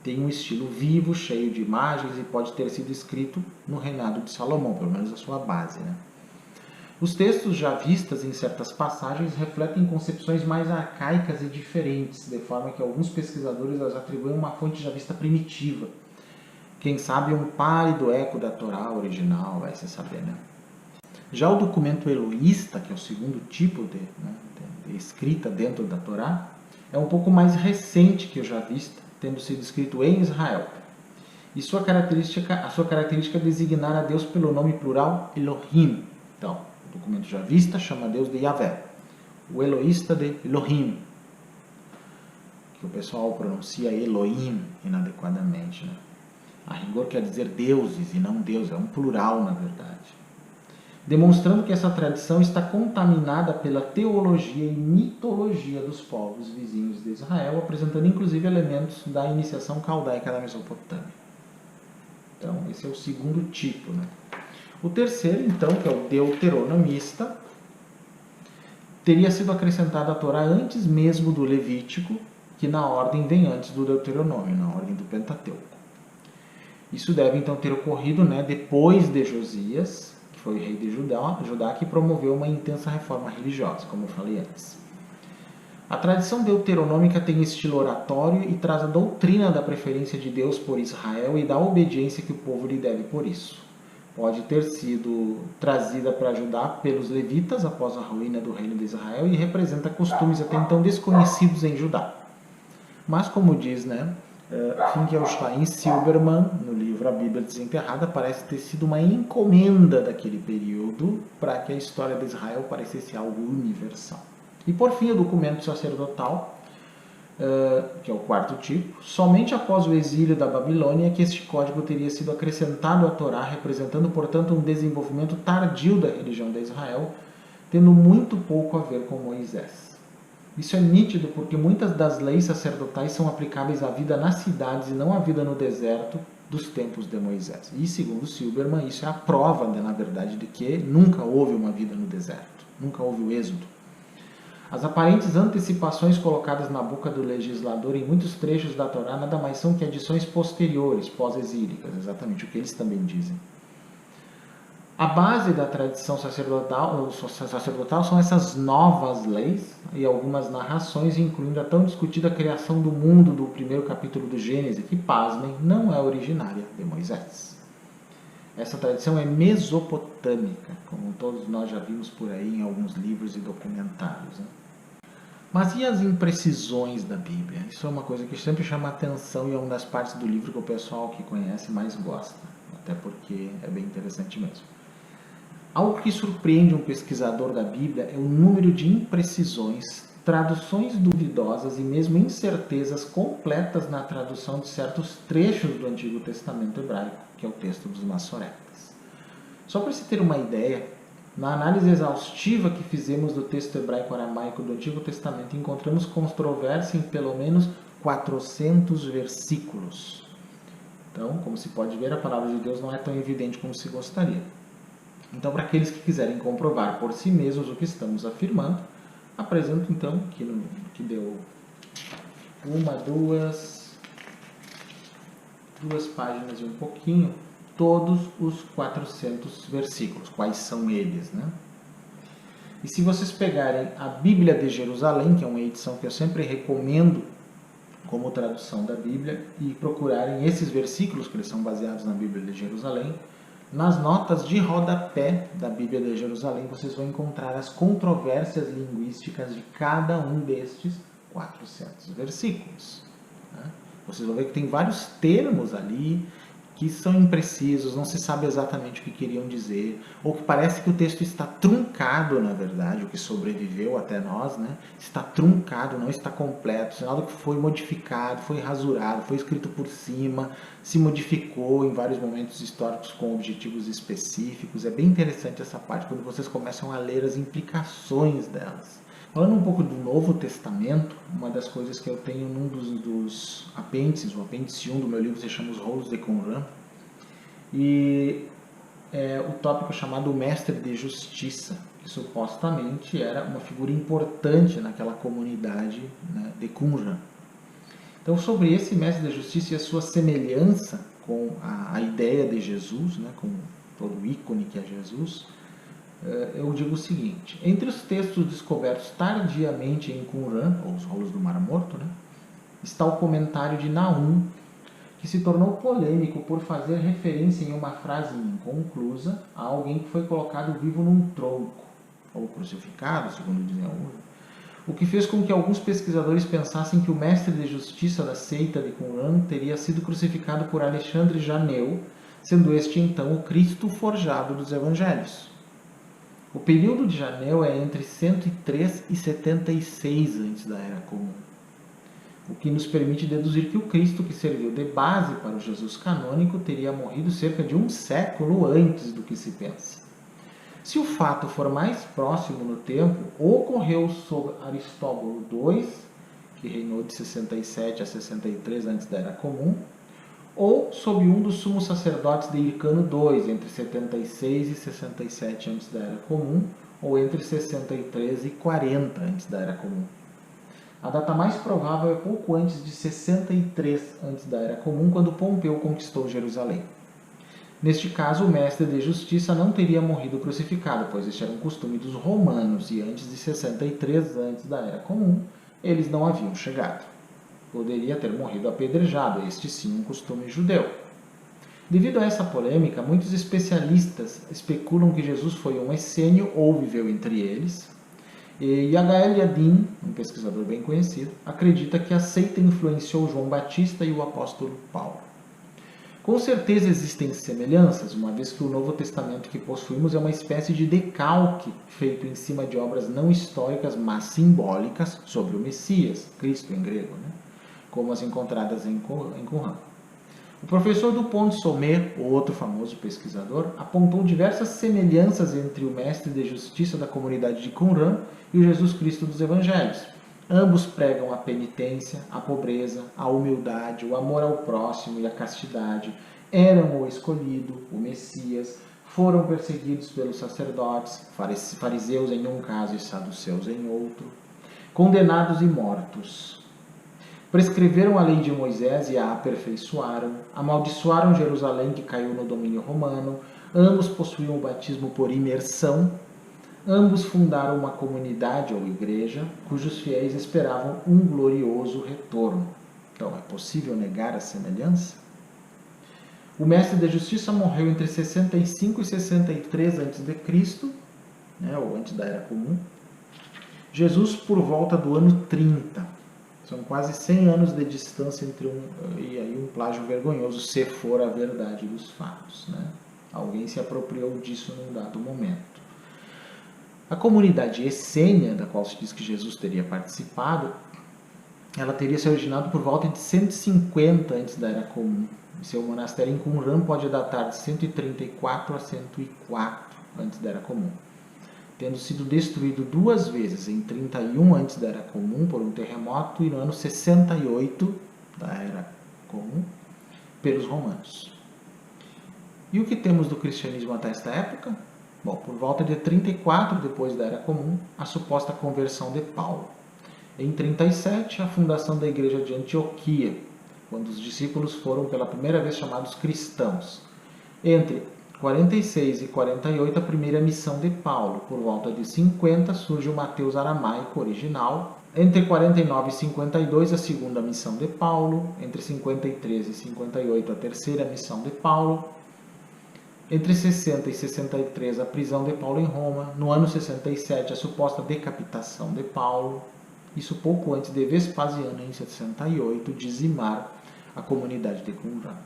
Speaker 1: Tem um estilo vivo, cheio de imagens e pode ter sido escrito no reinado de Salomão, pelo menos a sua base, né? Os textos javistas, em certas passagens, refletem concepções mais arcaicas e diferentes, de forma que alguns pesquisadores as atribuem uma fonte javista primitiva. Quem sabe um pálido eco da Torá original, vai se saber, né? Já o documento eloísta, que é o segundo tipo de escrita dentro da Torá, é um pouco mais recente que o javista, tendo sido escrito em Israel. E a sua característica é designar a Deus pelo nome plural Elohim. Então, o documento javista chama Deus de Yahvé, o eloísta de Elohim, que o pessoal pronuncia Elohim inadequadamente, né? A rigor quer dizer deuses e não Deus, é um plural na verdade. Demonstrando que essa tradição está contaminada pela teologia e mitologia dos povos vizinhos de Israel, apresentando inclusive elementos da iniciação caldaica da Mesopotâmia. Então, esse é o segundo tipo, né? O terceiro, então, que é o deuteronomista, teria sido acrescentado à Torá antes mesmo do Levítico, que na ordem vem antes do Deuteronômio, na ordem do Pentateuco. Isso deve, então, ter ocorrido, né, depois de Josias, que foi rei de Judá, que promoveu uma intensa reforma religiosa, como eu falei antes. A tradição deuteronômica tem estilo oratório e traz a doutrina da preferência de Deus por Israel e da obediência que o povo lhe deve por isso. Pode ter sido trazida para Judá pelos levitas após a ruína do reino de Israel e representa costumes até então desconhecidos em Judá. Mas, como diz, né, Finkelstein Silberman, no livro A Bíblia Desenterrada, parece ter sido uma encomenda daquele período para que a história de Israel parecesse algo universal. E, por fim, o documento sacerdotal, que é o quarto tipo, somente após o exílio da Babilônia que este código teria sido acrescentado à Torá, representando, portanto, um desenvolvimento tardio da religião de Israel, tendo muito pouco a ver com Moisés. Isso é nítido porque muitas das leis sacerdotais são aplicáveis à vida nas cidades e não à vida no deserto dos tempos de Moisés. E, segundo Silberman, isso é a prova, na verdade, de que nunca houve uma vida no deserto, nunca houve o êxodo. As aparentes antecipações colocadas na boca do legislador em muitos trechos da Torá nada mais são que adições posteriores, pós-exílicas, exatamente o que eles também dizem. A base da tradição sacerdotal são essas novas leis e algumas narrações, incluindo a tão discutida criação do mundo do primeiro capítulo do Gênesis, que, pasmem, não é originária de Moisés. Essa tradição é mesopotâmica, como todos nós já vimos por aí em alguns livros e documentários, né? Mas e as imprecisões da Bíblia? Isso é uma coisa que sempre chama a atenção e é uma das partes do livro que o pessoal que conhece mais gosta, até porque é bem interessante mesmo. Algo que surpreende um pesquisador da Bíblia é o número de imprecisões, traduções duvidosas e mesmo incertezas completas na tradução de certos trechos do Antigo Testamento hebraico, que é o texto dos Massoretas. Só para se ter uma ideia, na análise exaustiva que fizemos do texto hebraico-aramaico do Antigo Testamento, encontramos controvérsia em pelo menos 400 versículos. Então, como se pode ver, a palavra de Deus não é tão evidente como se gostaria. Então, para aqueles que quiserem comprovar por si mesmos o que estamos afirmando, apresento então, que deu duas páginas e um pouquinho, todos os 400 versículos. Quais são eles, né? E se vocês pegarem a Bíblia de Jerusalém, que é uma edição que eu sempre recomendo como tradução da Bíblia, e procurarem esses versículos, que eles são baseados na Bíblia de Jerusalém, nas notas de rodapé da Bíblia de Jerusalém, vocês vão encontrar as controvérsias linguísticas de cada um destes 400 versículos. Vocês vão ver que tem vários termos ali que são imprecisos, não se sabe exatamente o que queriam dizer, ou que parece que o texto está truncado, na verdade, o que sobreviveu até nós, né? Está truncado, não está completo, sinal do que foi modificado, foi rasurado, foi escrito por cima, se modificou em vários momentos históricos com objetivos específicos. É bem interessante essa parte, quando vocês começam a ler as implicações delas. Falando um pouco do Novo Testamento, uma das coisas que eu tenho num dos apêndices, o apêndice 1 do meu livro se chama Os Rolos de Qumran, e o tópico chamado Mestre de Justiça, que supostamente era uma figura importante naquela comunidade, né, de Qumran. Então, sobre esse Mestre de Justiça e a sua semelhança com a ideia de Jesus, né, com todo o ícone que é Jesus, eu digo o seguinte: entre os textos descobertos tardiamente em Qumran, ou os Rolos do Mar Morto, né, está o comentário de Nahum, que se tornou polêmico por fazer referência em uma frase inconclusa a alguém que foi colocado vivo num tronco, ou crucificado, segundo dizem alguns, o que fez com que alguns pesquisadores pensassem que o mestre de justiça da seita de Qumran teria sido crucificado por Alexandre Janeu, sendo este então o Cristo forjado dos Evangelhos. O período de Janeu é entre 103 e 76 antes da Era Comum, o que nos permite deduzir que o Cristo que serviu de base para o Jesus canônico teria morrido cerca de um século antes do que se pensa. Se o fato for mais próximo no tempo, ocorreu sob Aristóbulo II, que reinou de 67 a 63 antes da Era Comum, ou sob um dos sumos sacerdotes de Hircano II, entre 76 e 67 antes da Era Comum, ou entre 63 e 40 antes da Era Comum. A data mais provável é pouco antes de 63 antes da Era Comum, quando Pompeu conquistou Jerusalém. Neste caso, o mestre de justiça não teria morrido crucificado, pois este era um costume dos romanos, e antes de 63 antes da Era Comum, eles não haviam chegado. Poderia ter morrido apedrejado, este sim um costume judeu. Devido a essa polêmica, muitos especialistas especulam que Jesus foi um essênio ou viveu entre eles, e H.L. Yadin, um pesquisador bem conhecido, acredita que a seita influenciou João Batista e o apóstolo Paulo. Com certeza existem semelhanças, uma vez que o Novo Testamento que possuímos é uma espécie de decalque feito em cima de obras não históricas, mas simbólicas, sobre o Messias, Cristo em grego, né? Como as encontradas em Qumran. O professor Dupont de Sommet, outro famoso pesquisador, apontou diversas semelhanças entre o mestre de justiça da comunidade de Qumran e o Jesus Cristo dos Evangelhos. Ambos pregam a penitência, a pobreza, a humildade, o amor ao próximo e a castidade. Eram o escolhido, o Messias, foram perseguidos pelos sacerdotes, fariseus em um caso e saduceus em outro, condenados e mortos. Prescreveram a lei de Moisés e a aperfeiçoaram, amaldiçoaram Jerusalém que caiu no domínio romano, ambos possuíam o batismo por imersão, ambos fundaram uma comunidade ou igreja, cujos fiéis esperavam um glorioso retorno. Então, é possível negar a semelhança? O mestre da justiça morreu entre 65 e 63 a.C., né, ou antes da Era Comum. Jesus por volta do ano 30. São quase 100 anos de distância entre e aí um plágio vergonhoso, se for a verdade dos fatos, né? Alguém se apropriou disso num dado momento. A comunidade essênia, da qual se diz que Jesus teria participado, ela teria se originado por volta de 150 antes da Era Comum. Seu monastério em Qumran pode datar de 134 a 104 antes da Era Comum, tendo sido destruído duas vezes, em 31 antes da Era Comum por um terremoto e no ano 68 da Era Comum pelos romanos. E o que temos do cristianismo até esta época? Bom, por volta de 34 depois da Era Comum, a suposta conversão de Paulo. Em 37, a fundação da igreja de Antioquia, quando os discípulos foram pela primeira vez chamados cristãos. Entre 46 e 48, a primeira missão de Paulo. Por volta de 50, surge o Mateus aramaico original. Entre 49 e 52, a segunda missão de Paulo. Entre 53 e 58, a terceira missão de Paulo. Entre 60 e 63, a prisão de Paulo em Roma. No ano 67, a suposta decapitação de Paulo. Isso pouco antes de Vespasiano, em 68, dizimar a comunidade de Qumran.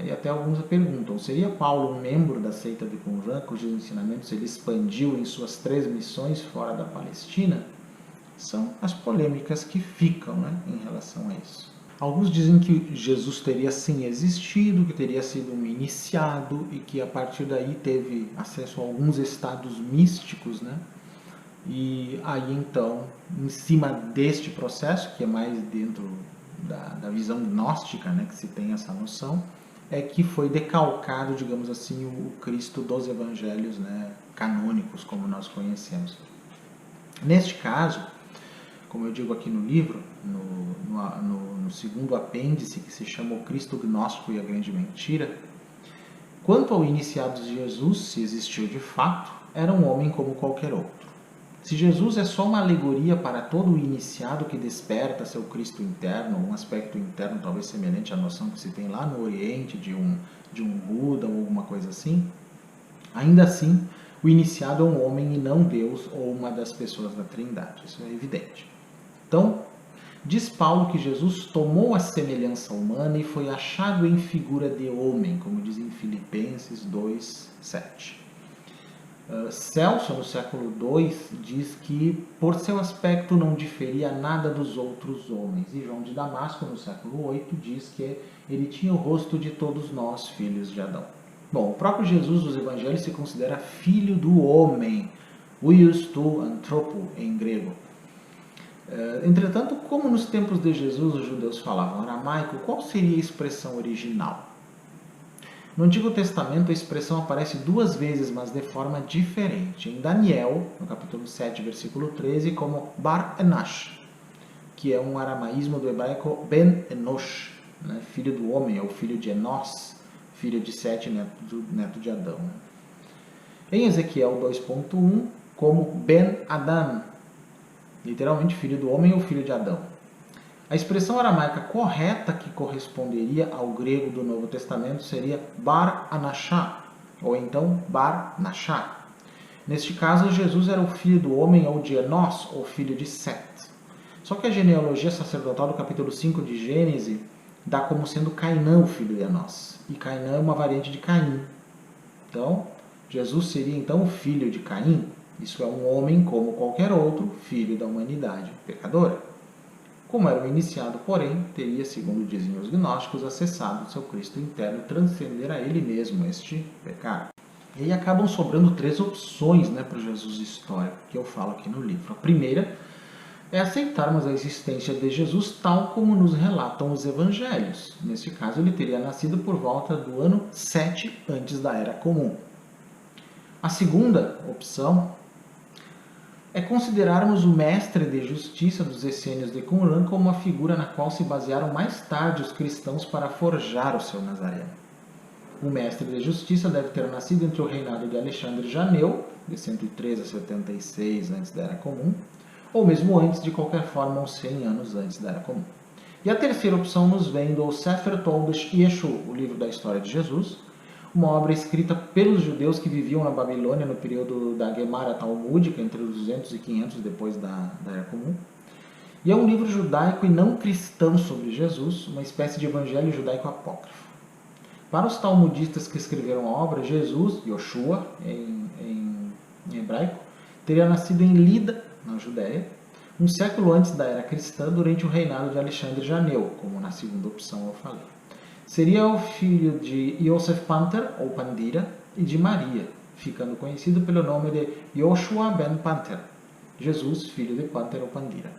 Speaker 1: Aí até alguns perguntam, seria Paulo um membro da seita de Qumran, cujos ensinamentos ele expandiu em suas 3 missões fora da Palestina? São as polêmicas que ficam, né, em relação a isso. Alguns dizem que Jesus teria sim existido, que teria sido um iniciado e que a partir daí teve acesso a alguns estados místicos, né? E aí então, em cima deste processo, que é mais dentro da visão gnóstica, né, que se tem essa noção, é que foi decalcado, digamos assim, o Cristo dos evangelhos, né, canônicos, como nós conhecemos. Neste caso, como eu digo aqui no livro, no segundo apêndice, que se chama O Cristo Gnóstico e a Grande Mentira, quanto ao iniciado de Jesus, se existiu de fato, era um homem como qualquer outro. Se Jesus é só uma alegoria para todo o iniciado que desperta seu Cristo interno, um aspecto interno talvez semelhante à noção que se tem lá no Oriente de um Buda ou alguma coisa assim, ainda assim, o iniciado é um homem e não Deus ou uma das pessoas da Trindade. Isso é evidente. Então, diz Paulo que Jesus tomou a semelhança humana e foi achado em figura de homem, como diz em Filipenses 2:7. Celso, no século II, diz que por seu aspecto não diferia nada dos outros homens. E João de Damasco, no século VIII, diz que ele tinha o rosto de todos nós, filhos de Adão. Bom, o próprio Jesus dos Evangelhos se considera filho do homem, huios tu anthropo em grego. Entretanto, como nos tempos de Jesus os judeus falavam aramaico, qual seria a expressão original? No Antigo Testamento, a expressão aparece 2 vezes, mas de forma diferente. Em Daniel, no capítulo 7, versículo 13, como Bar Enash, que é um aramaísmo do hebraico Ben Enosh, né? Filho do homem, ou filho de Enos, filho de Sete, neto de Adão. Em Ezequiel 2.1, como Ben Adam, literalmente filho do homem ou filho de Adão. A expressão aramaica correta que corresponderia ao grego do Novo Testamento seria Bar Anashá, ou então Bar Nashá. Neste caso, Jesus era o filho do homem ou de Enos, ou filho de Set. Só que a genealogia sacerdotal do capítulo 5 de Gênesis dá como sendo Cainã o filho de Enos. E Cainã é uma variante de Caim. Então, Jesus seria então o filho de Caim. Isso é um homem como qualquer outro, filho da humanidade pecadora. Como era um iniciado, porém, teria, segundo dizem os gnósticos, acessado seu Cristo interno e transcender a ele mesmo este pecado. E aí acabam sobrando 3 opções, né, para o Jesus histórico, que eu falo aqui no livro. A primeira é aceitarmos a existência de Jesus tal como nos relatam os evangelhos. Neste caso, ele teria nascido por volta do ano 7 antes da Era Comum. A segunda opção é considerarmos o mestre de justiça dos essênios de Qumran como uma figura na qual se basearam mais tarde os cristãos para forjar o seu Nazareno. O mestre de justiça deve ter nascido entre o reinado de Alexandre Janeu, de 103 a 76 antes da Era Comum, ou mesmo antes, de qualquer forma, uns 100 anos antes da Era Comum. E a terceira opção nos vem do Sefer Toldos Yeshu, o livro da história de Jesus, uma obra escrita pelos judeus que viviam na Babilônia no período da Gemara Talmúdica, entre os 200 e 500 depois da Era Comum. E é um livro judaico e não cristão sobre Jesus, uma espécie de evangelho judaico apócrifo. Para os talmudistas que escreveram a obra, Jesus, Yoshua, em hebraico, teria nascido em Lida, na Judéia, um século antes da Era Cristã, durante o reinado de Alexandre Janeu, como na segunda opção eu falei. Seria o filho de Yosef Panther, ou Pandira, e de Maria, ficando conhecido pelo nome de Yoshua ben Panther, Jesus, filho de Panther ou Pandira.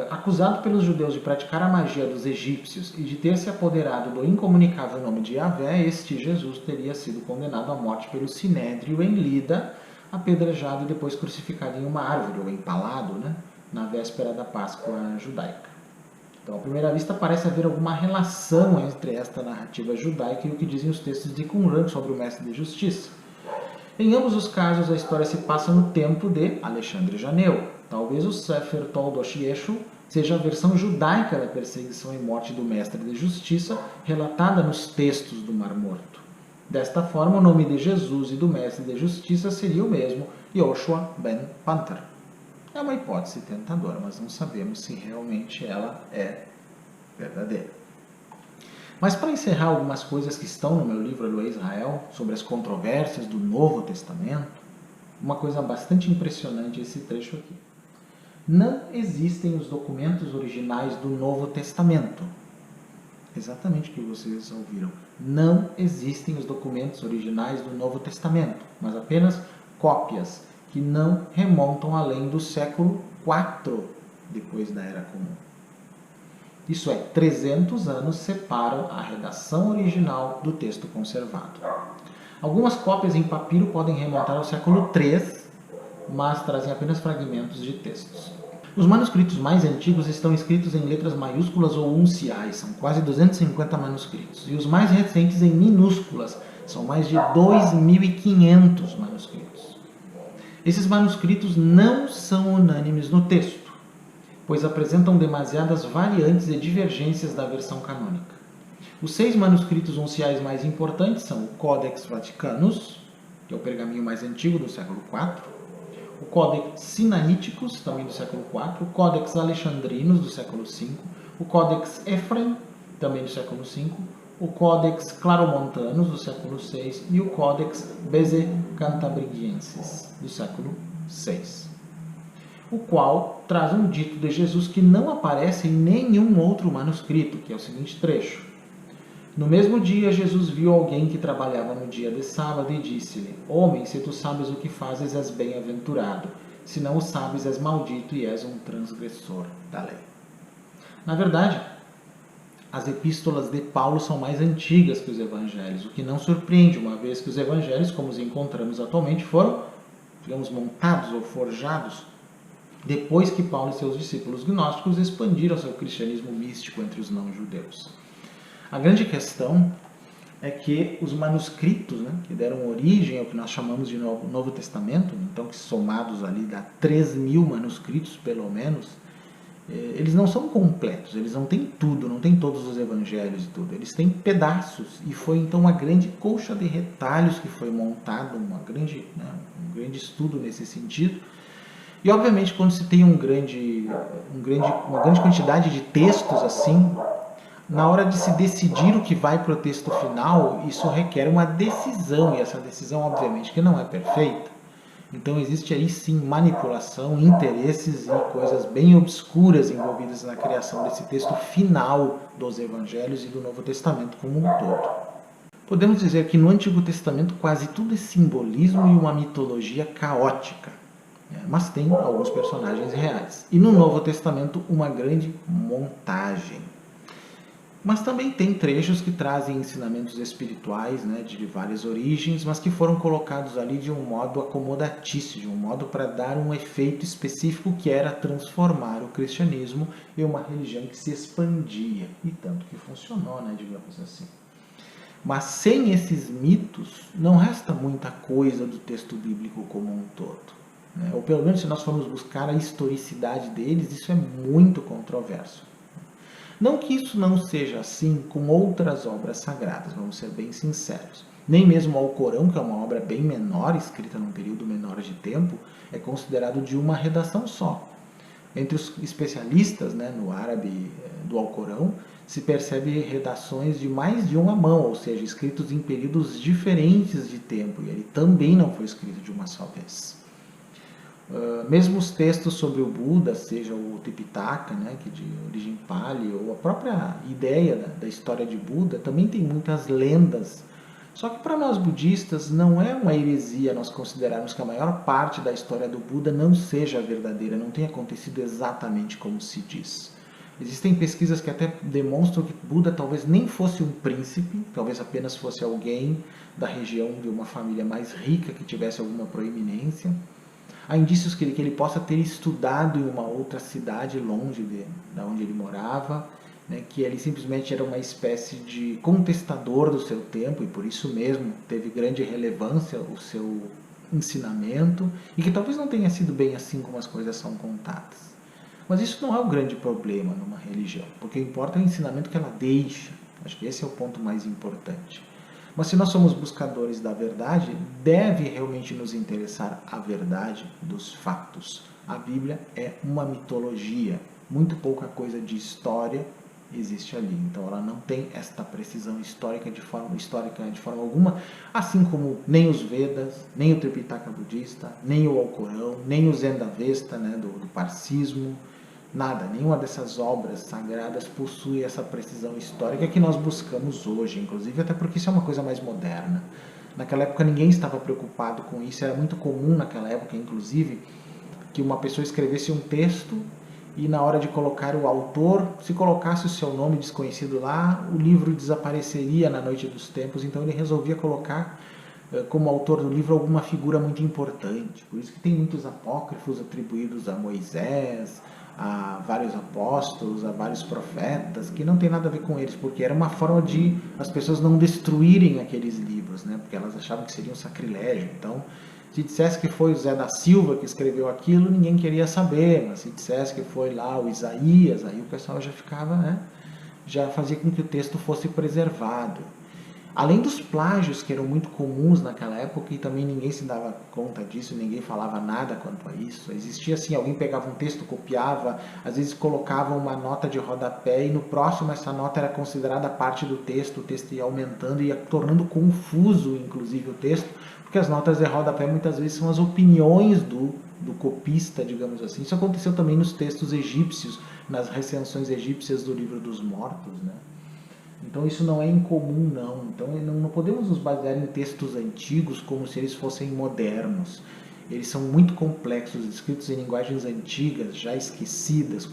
Speaker 1: Acusado pelos judeus de praticar a magia dos egípcios e de ter se apoderado do incomunicável nome de Yahvé, este Jesus teria sido condenado à morte pelo Sinédrio em Lida, apedrejado e depois crucificado em uma árvore, ou empalado, né, na véspera da Páscoa judaica. Então, à primeira vista, parece haver alguma relação entre esta narrativa judaica e o que dizem os textos de Qumran sobre o mestre de justiça. Em ambos os casos, a história se passa no tempo de Alexandre Janeu. Talvez o Sefer Toldos Yeshu seja a versão judaica da perseguição e morte do mestre de justiça, relatada nos textos do Mar Morto. Desta forma, o nome de Jesus e do mestre de justiça seria o mesmo, Yoshua ben Panther. É uma hipótese tentadora, mas não sabemos se realmente ela é verdadeira. Mas para encerrar algumas coisas que estão no meu livro Eloé Israel, sobre as controvérsias do Novo Testamento, uma coisa bastante impressionante esse trecho aqui. Não existem os documentos originais do Novo Testamento. Exatamente o que vocês ouviram. Não existem os documentos originais do Novo Testamento, mas apenas cópias que não remontam além do século IV depois da Era Comum. Isso é, 300 anos separam a redação original do texto conservado. Algumas cópias em papiro podem remontar ao século III, mas trazem apenas fragmentos de textos. Os manuscritos mais antigos estão escritos em letras maiúsculas ou unciais, são quase 250 manuscritos. E os mais recentes em minúsculas, são mais de 2.500 manuscritos. Esses manuscritos não são unânimes no texto, pois apresentam demasiadas variantes e divergências da versão canônica. Os 6 manuscritos unciais mais importantes são o Codex Vaticanus, que é o pergaminho mais antigo do século IV, o Codex Sinaiticus, também do século IV, o Codex Alexandrinus, do século V, o Codex Ephraim, também do século V, o Codex Claromontanus, do século VI, e o Codex Beze-Cantabrigiensis, do século VI, o qual traz um dito de Jesus que não aparece em nenhum outro manuscrito, que é o seguinte trecho. No mesmo dia, Jesus viu alguém que trabalhava no dia de sábado e disse-lhe: Homem, se tu sabes o que fazes, és bem-aventurado. Se não o sabes, és maldito e és um transgressor da lei. Na verdade, as epístolas de Paulo são mais antigas que os evangelhos, o que não surpreende, uma vez que os evangelhos, como os encontramos atualmente, foram, digamos, montados ou forjados depois que Paulo e seus discípulos gnósticos expandiram seu cristianismo místico entre os não-judeus. A grande questão é que os manuscritos, né, que deram origem ao que nós chamamos de Novo Testamento, então que somados ali dá 3.000 manuscritos pelo menos, eles não são completos, eles não têm tudo, não têm todos os evangelhos e tudo, eles têm pedaços, e foi então uma grande colcha de retalhos que foi montada, um grande estudo nesse sentido. E obviamente quando se tem uma grande quantidade de textos assim, na hora de se decidir o que vai para o texto final, isso requer uma decisão, e essa decisão, obviamente, que não é perfeita. Então, existe aí sim manipulação, interesses e coisas bem obscuras envolvidas na criação desse texto final dos Evangelhos e do Novo Testamento como um todo. Podemos dizer que no Antigo Testamento quase tudo é simbolismo e uma mitologia caótica, mas tem alguns personagens reais. E no Novo Testamento, uma grande montagem. Mas também tem trechos que trazem ensinamentos espirituais, né, de várias origens, mas que foram colocados ali de um modo acomodatício, de um modo para dar um efeito específico que era transformar o cristianismo em uma religião que se expandia. E tanto que funcionou, né, digamos assim. Mas sem esses mitos, não resta muita coisa do texto bíblico como um todo. Né? Ou pelo menos se nós formos buscar a historicidade deles, isso é muito controverso. Não que isso não seja assim com outras obras sagradas, vamos ser bem sinceros. Nem mesmo o Alcorão, que é uma obra bem menor, escrita num período menor de tempo, é considerado de uma redação só. Entre os especialistas, né, no árabe do Alcorão, se percebe redações de mais de uma mão, ou seja, escritos em períodos diferentes de tempo, e ele também não foi escrito de uma só vez. Mesmo os textos sobre o Buda, seja o Tipitaka, né, que de origem Pali, ou a própria ideia da história de Buda, também tem muitas lendas. Só que para nós budistas não é uma heresia nós considerarmos que a maior parte da história do Buda não seja verdadeira, não tenha acontecido exatamente como se diz. Existem pesquisas que até demonstram que Buda talvez nem fosse um príncipe, talvez apenas fosse alguém da região de uma família mais rica que tivesse alguma proeminência. Há indícios que ele possa ter estudado em uma outra cidade longe de onde ele morava, né, que ele simplesmente era uma espécie de contestador do seu tempo e por isso mesmo teve grande relevância o seu ensinamento e que talvez não tenha sido bem assim como as coisas são contadas. Mas isso não é o grande problema numa religião, porque o que importa é o ensinamento que ela deixa. Acho que esse é o ponto mais importante. Mas se nós somos buscadores da verdade, deve realmente nos interessar a verdade dos fatos. A Bíblia é uma mitologia, muito pouca coisa de história existe ali. Então ela não tem esta precisão histórica de forma alguma, assim como nem os Vedas, nem o Tripitaka budista, nem o Alcorão, nem o Zenda Avesta, né, do Parsismo, nada, nenhuma dessas obras sagradas possui essa precisão histórica que nós buscamos hoje, inclusive até porque isso é uma coisa mais moderna. Naquela época ninguém estava preocupado com isso, era muito comum naquela época, inclusive, que uma pessoa escrevesse um texto e na hora de colocar o autor, se colocasse o seu nome desconhecido lá, o livro desapareceria na noite dos tempos, então ele resolvia colocar como autor do livro alguma figura muito importante. Por isso que tem muitos apócrifos atribuídos a Moisés, a vários apóstolos, a vários profetas, que não tem nada a ver com eles, porque era uma forma de as pessoas não destruírem aqueles livros, né? Porque elas achavam que seria um sacrilégio. Então, se dissesse que foi o Zé da Silva que escreveu aquilo, ninguém queria saber, mas se dissesse que foi lá o Isaías, aí o pessoal já ficava, né? Já fazia com que o texto fosse preservado. Além dos plágios que eram muito comuns naquela época e também ninguém se dava conta disso, ninguém falava nada quanto a isso. Existia assim, alguém pegava um texto, copiava, às vezes colocava uma nota de rodapé e no próximo essa nota era considerada parte do texto, o texto ia aumentando e ia tornando confuso inclusive o texto, porque as notas de rodapé muitas vezes são as opiniões do copista, digamos assim. Isso aconteceu também nos textos egípcios, nas recensões egípcias do Livro dos Mortos, né? Então isso não é incomum, não. Então não podemos nos basear em textos antigos como se eles fossem modernos. Eles são muito complexos, escritos em linguagens antigas, já esquecidas,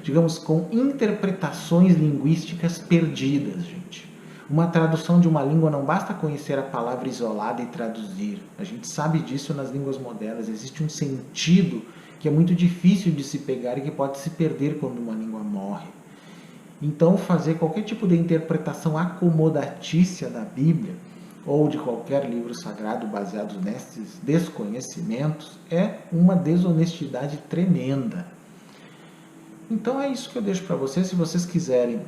Speaker 1: digamos, com interpretações linguísticas perdidas, gente. Uma tradução de uma língua não basta conhecer a palavra isolada e traduzir. A gente sabe disso nas línguas modernas. Existe um sentido que é muito difícil de se pegar e que pode se perder quando uma língua morre. Então, fazer qualquer tipo de interpretação acomodatícia da Bíblia ou de qualquer livro sagrado baseado nesses desconhecimentos é uma desonestidade tremenda. Então, é isso que eu deixo para vocês. Se vocês quiserem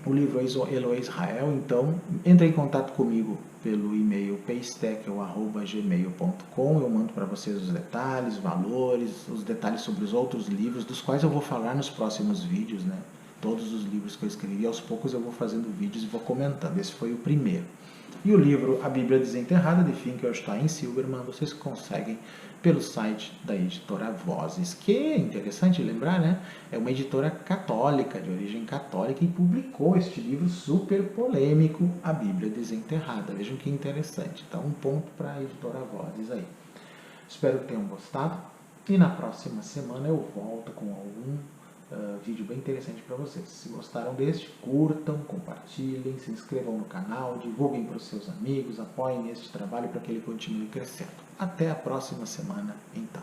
Speaker 1: o livro Eloé Israel, então entre em contato comigo pelo e-mail paystack@gmail.com. Eu mando para vocês os detalhes, valores, os detalhes sobre os outros livros, dos quais eu vou falar nos próximos vídeos, né? Todos os livros que eu escrevi, aos poucos eu vou fazendo vídeos e vou comentando. Esse foi o primeiro. E o livro A Bíblia Desenterrada, de Finkelstein Silbermann, vocês conseguem pelo site da editora Vozes, que é interessante lembrar, né? É uma editora católica, de origem católica, e publicou este livro super polêmico, A Bíblia Desenterrada. Vejam que interessante. Então, um ponto para a editora Vozes aí. Espero que tenham gostado. E na próxima semana eu volto com algum vídeo bem interessante para vocês. Se gostaram deste, curtam, compartilhem, se inscrevam no canal, divulguem para os seus amigos, apoiem este trabalho para que ele continue crescendo. Até a próxima semana, então.